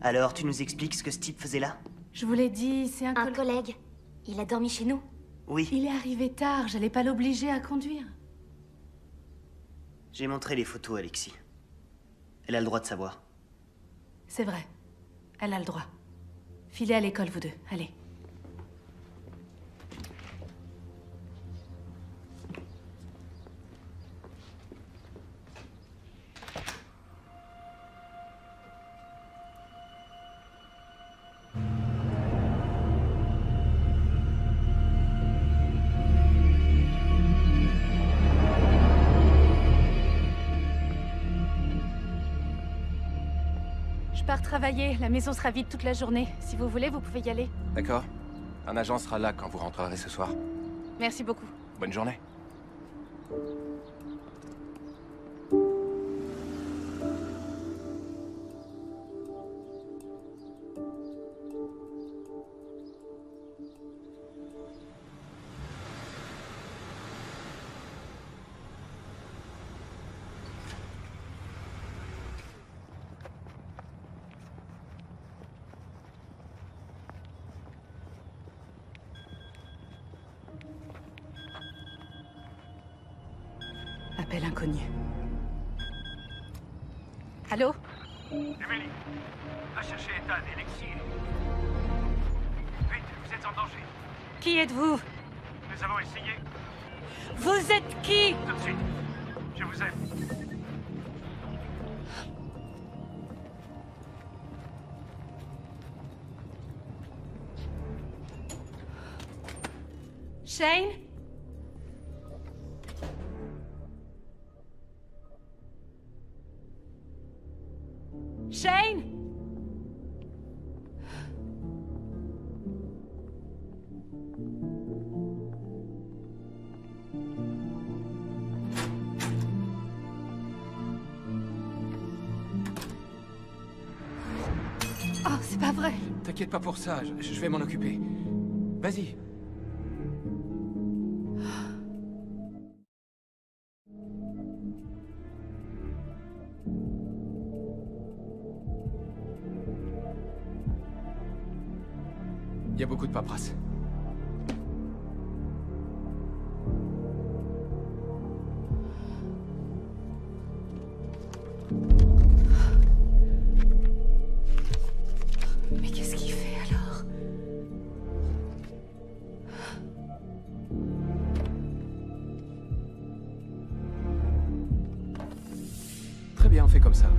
Alors, tu nous expliques ce que ce type faisait là? Je vous l'ai dit, c'est un collègue. Il a dormi chez nous. Oui. Il est arrivé tard, j'allais pas l'obliger à conduire. J'ai montré les photos à Lexi. Elle a le droit de savoir. C'est vrai. Elle a le droit. Filez à l'école, vous deux. Allez. devoir travailler. La maison sera vide toute la journée. Si vous voulez, vous pouvez y aller. D'accord. Un agent sera là quand vous rentrerez ce soir. Merci beaucoup. Bonne journée. Appel inconnu. Allô? Emily, va chercher Ethan et Lexi. Vite, vous êtes en danger. Qui êtes-vous? Nous avons essayé. Vous êtes qui? Tout de suite. Je vous aime. Shane? Shane? Oh, c'est pas vrai. T'inquiète pas pour ça, je vais m'en occuper. Vas-y. Il y a beaucoup de paperasse. Mais qu'est-ce qu'il fait alors? Très bien, on fait comme ça.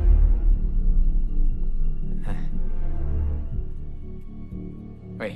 Oui.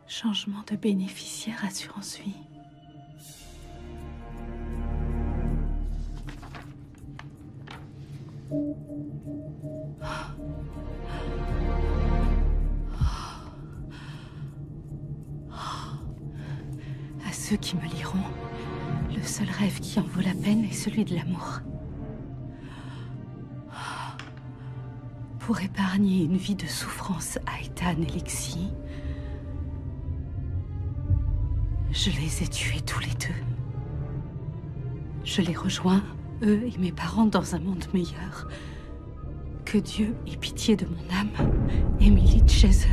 Changement de bénéficiaire assurance vie. À ceux qui me liront, le seul rêve qui en vaut la peine est celui de l'amour. Pour épargner une vie de souffrance à Ethan et Lexi, je les ai tués tous les deux. Je les rejoins, eux et mes parents, dans un monde meilleur. Que Dieu ait pitié de mon âme, Emily Jason.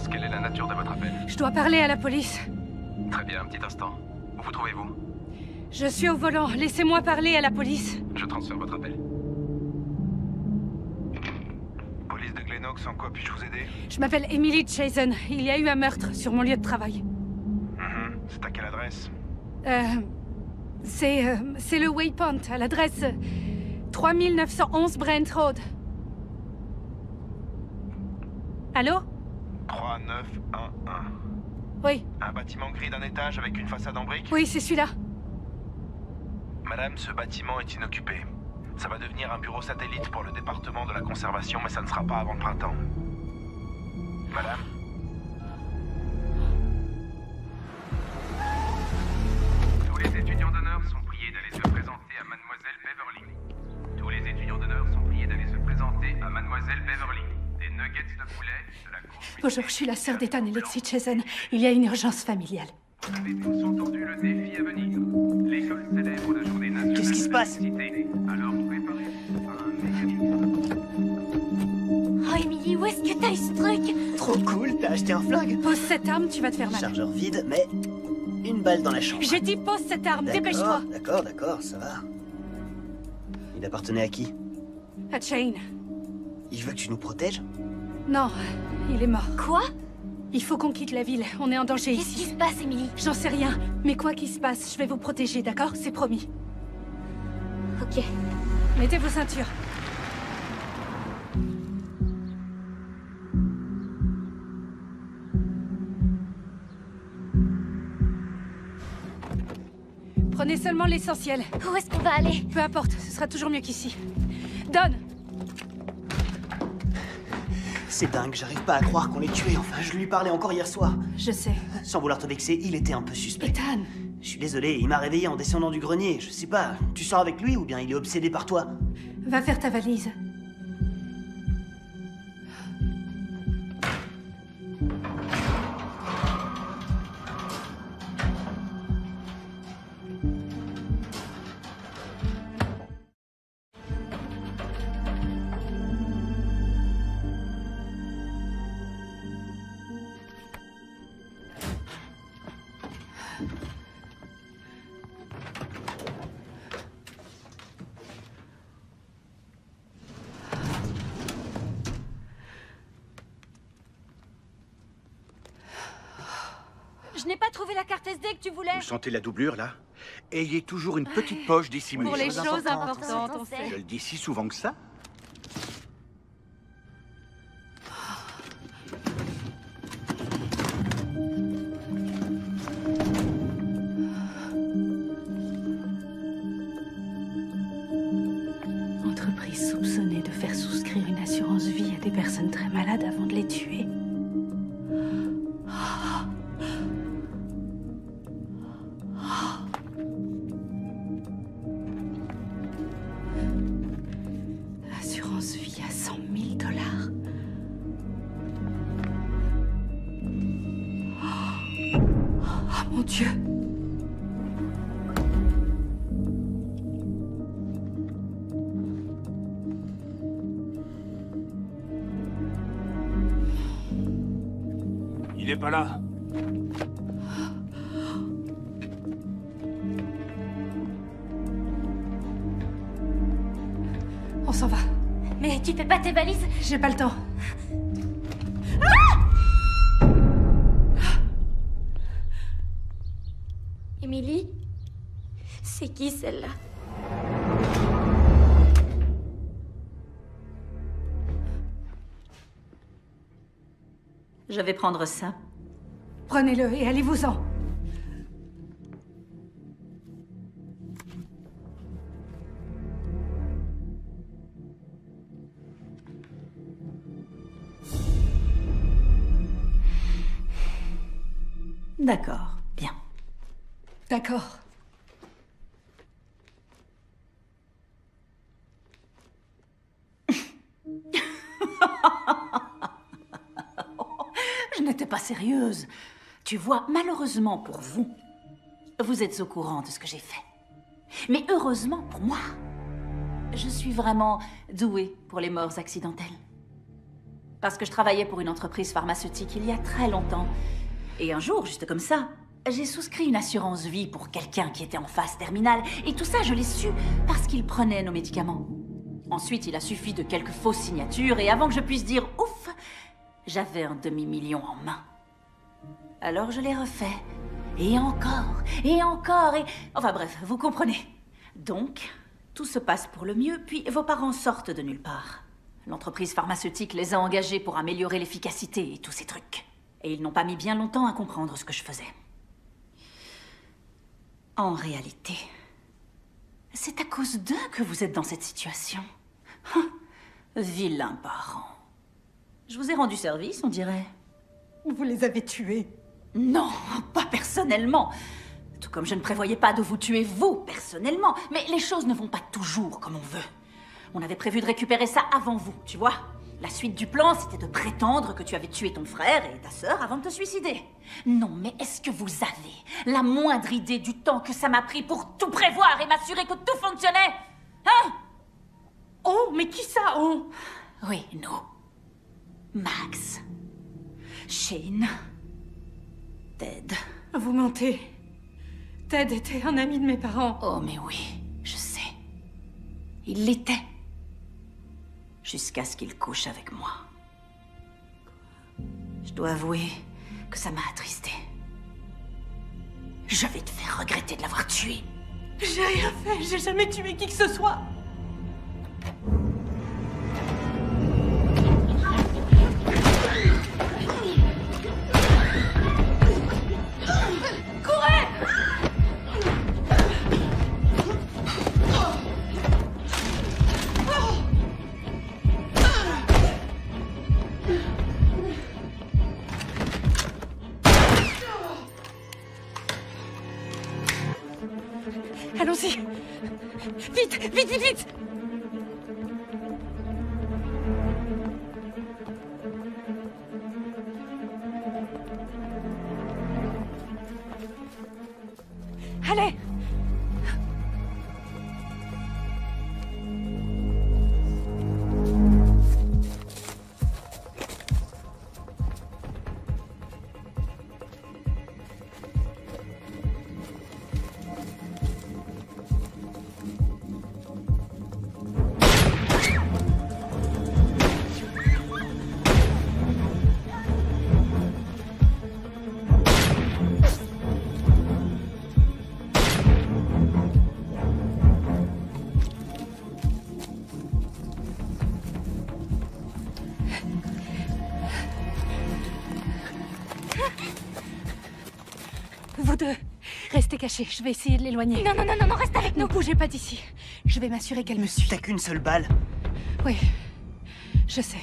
connaissance, quelle est la nature de votre appel? Je dois parler à la police. Très bien, un petit instant. Où vous trouvez-vous? Je suis au volant. Laissez-moi parler à la police. Je transfère votre appel. Police de Glenox, en quoi puis-je vous aider? Je m'appelle Emily Chazen. Il y a eu un meurtre sur mon lieu de travail. C'est à quelle adresse? C'est le Waypoint, à l'adresse 3911 Brent Road. Allô? 3911. Oui. Un bâtiment gris d'un étage avec une façade en briques? Oui, c'est celui-là. Madame, ce bâtiment est inoccupé. Ça va devenir un bureau satellite pour le département de la conservation, mais ça ne sera pas avant le printemps. Madame? Tous les étudiants d'honneur sont priés d'aller se présenter à Mademoiselle Beverly. Tous les étudiants d'honneur sont priés d'aller se présenter à Mademoiselle Beverly. Des nuggets de poulet, de la course... Bonjour, je suis la sœur d'Ethan et Lexi Chazen. Il y a une urgence familiale. Vous avez tous entendu le défi à venir. L'école célèbre la journée nationale. Qu'est-ce qui se passe? Alors préparez-vous à un mécanisme. Oh, Emily, où est-ce que t'as eu ce truc? Trop cool, t'as acheté un flingue? Pose cette arme, tu vas te faire mal. Chargeur vide, mais une balle dans la chambre. J'ai dit pose cette arme, dépêche-toi. D'accord, ça va. Il appartenait à qui? À Chain. Il veut que tu nous protèges? Non, il est mort. Quoi? Il faut qu'on quitte la ville, on est en danger ici. Qu'est-ce qui se passe, Emily? J'en sais rien, mais quoi qu'il se passe, je vais vous protéger, d'accord? C'est promis. Ok. Mettez vos ceintures. Prenez seulement l'essentiel. Où est-ce qu'on va aller? Peu importe, ce sera toujours mieux qu'ici. Donne! C'est dingue, j'arrive pas à croire qu'on l'ait tué. Enfin, je lui parlais encore hier soir. Je sais. Sans vouloir te vexer, il était un peu suspect. Ethan! Je suis désolé, il m'a réveillé en descendant du grenier. Je sais pas, tu sors avec lui ou bien il est obsédé par toi? Va faire ta valise. Je n'ai pas trouvé la carte SD que tu voulais. Vous sentez la doublure, là? Ayez toujours une petite poche dissimulée. Pour les choses importantes, on sait. Je le dis si souvent que ça. Entreprise soupçonnée de faire souscrire une assurance vie à des personnes très malades avant de les tuer. Assurance vie à 100 000 $. Oh mon Dieu! Il est pas là. On s'en va. Mais tu fais pas tes valises? J'ai pas le temps. Emily? C'est qui celle-là? Je vais prendre ça. Prenez-le et allez-vous-en. D'accord, bien. D'accord. Je n'étais pas sérieuse. Tu vois, malheureusement pour vous, vous êtes au courant de ce que j'ai fait. Mais heureusement pour moi, je suis vraiment douée pour les morts accidentelles. Parce que je travaillais pour une entreprise pharmaceutique il y a très longtemps. Et un jour, juste comme ça, j'ai souscrit une assurance vie pour quelqu'un qui était en phase terminale. Et tout ça, je l'ai su parce qu'il prenait nos médicaments. Ensuite, il a suffi de quelques fausses signatures et avant que je puisse dire « ouf », j'avais un demi-million en main. Alors je l'ai refait. Et encore, et encore, et... Enfin bref, vous comprenez. Donc, tout se passe pour le mieux, puis vos parents sortent de nulle part. L'entreprise pharmaceutique les a engagés pour améliorer l'efficacité et tous ces trucs. Et ils n'ont pas mis bien longtemps à comprendre ce que je faisais. En réalité, c'est à cause d'eux que vous êtes dans cette situation. Vilain parent. Je vous ai rendu service, on dirait. Vous les avez tués. Non, pas personnellement. Tout comme je ne prévoyais pas de vous tuer vous, personnellement. Mais les choses ne vont pas toujours comme on veut. On avait prévu de récupérer ça avant vous, tu vois. La suite du plan, c'était de prétendre que tu avais tué ton frère et ta sœur avant de te suicider. Non, mais est-ce que vous avez la moindre idée du temps que ça m'a pris pour tout prévoir et m'assurer que tout fonctionnait? Hein? Oh, mais qui ça, oh? Oui, nous. Max. Shane. Ted. Vous mentez. Ted était un ami de mes parents. Oh, mais oui, je sais. Il l'était. Jusqu'à ce qu'il couche avec moi. Je dois avouer que ça m'a attristée. Je vais te faire regretter de l'avoir tué. J'ai rien fait, j'ai jamais tué qui que ce soit. Courez! Allons-y. Vite, vite, vite, vite. Allez. Vous deux, restez cachés. Je vais essayer de l'éloigner. Non, non, non, non, non, reste avec nous. Ne bougez pas d'ici. Je vais m'assurer qu'elle me suit. T'as qu'une seule balle. Oui, je sais.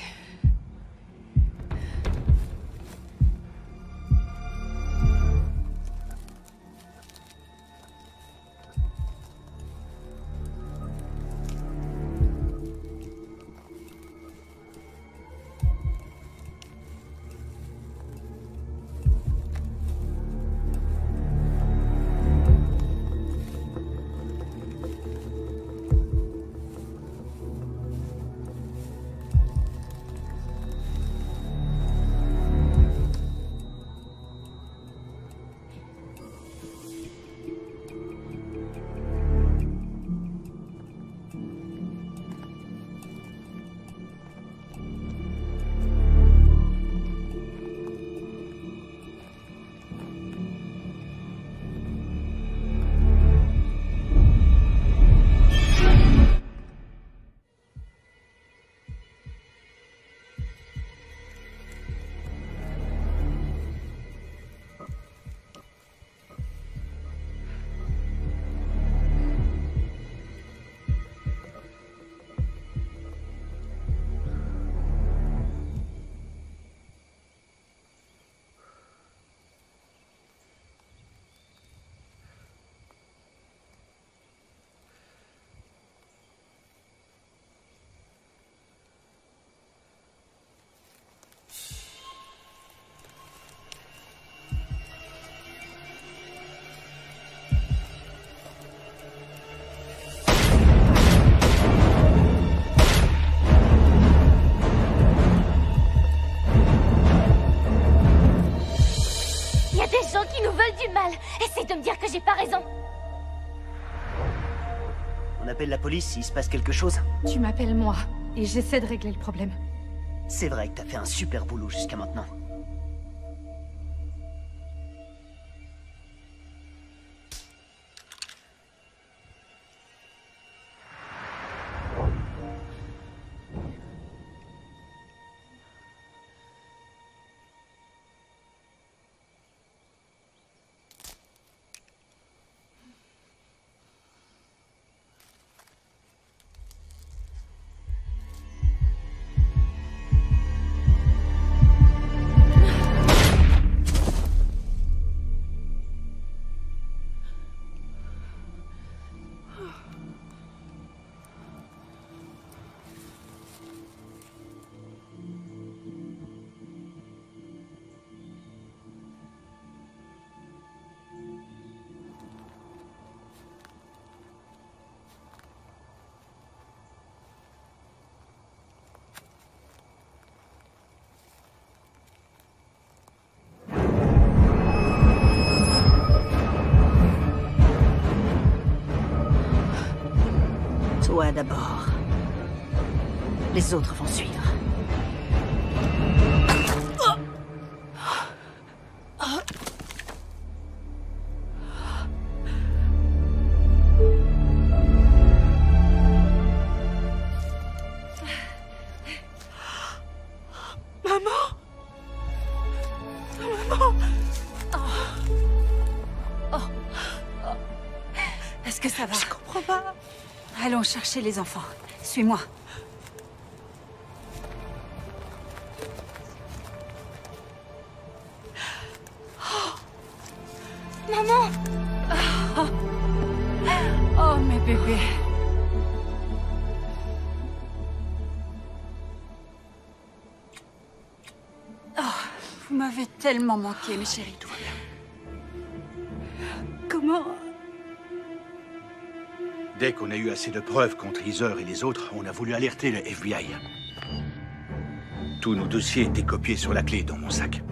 de me dire que j'ai pas raison. On appelle la police s'il se passe quelque chose. Tu m'appelles moi, et j'essaie de régler le problème. C'est vrai que t'as fait un super boulot jusqu'à maintenant. Toi d'abord. Les autres vont suivre. Maman! Maman! Est-ce que ça va? Je comprends pas. Allons chercher les enfants. Suis-moi. Maman! Oh, mes bébés. Oh, vous m'avez tellement manqué, mes chéris. Tout va bien. Comment? Dès qu'on a eu assez de preuves contre Heather et les autres, on a voulu alerter le FBI. Tous nos dossiers étaient copiés sur la clé dans mon sac.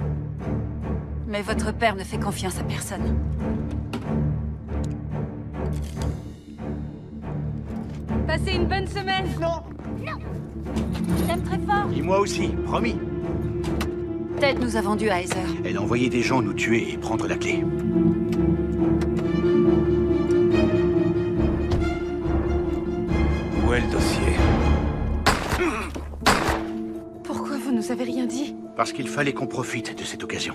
Mais votre père ne fait confiance à personne. Passez une bonne semaine. Non! Non! Je t'aime très fort. Et moi aussi, promis. Ted nous a vendus à Heather. Elle a envoyé des gens nous tuer et prendre la clé. Où est le dossier? Pourquoi vous nous avez rien dit? Parce qu'il fallait qu'on profite de cette occasion.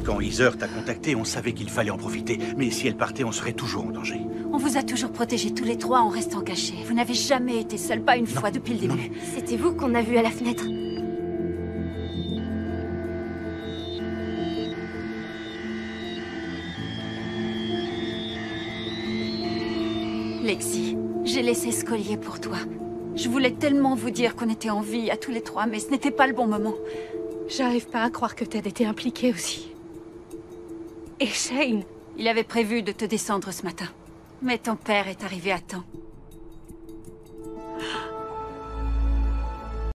Quand Heather t'a contacté, on savait qu'il fallait en profiter. Mais si elle partait, on serait toujours en danger. On vous a toujours protégés tous les trois en restant cachés. Vous n'avez jamais été seul, pas une fois depuis le début. C'était vous qu'on a vu à la fenêtre. Lexi, j'ai laissé ce collier pour toi. Je voulais tellement vous dire qu'on était en vie à tous les trois, mais ce n'était pas le bon moment. J'arrive pas à croire que Ted était impliqué aussi. Et Shane? Il avait prévu de te descendre ce matin. Mais ton père est arrivé à temps.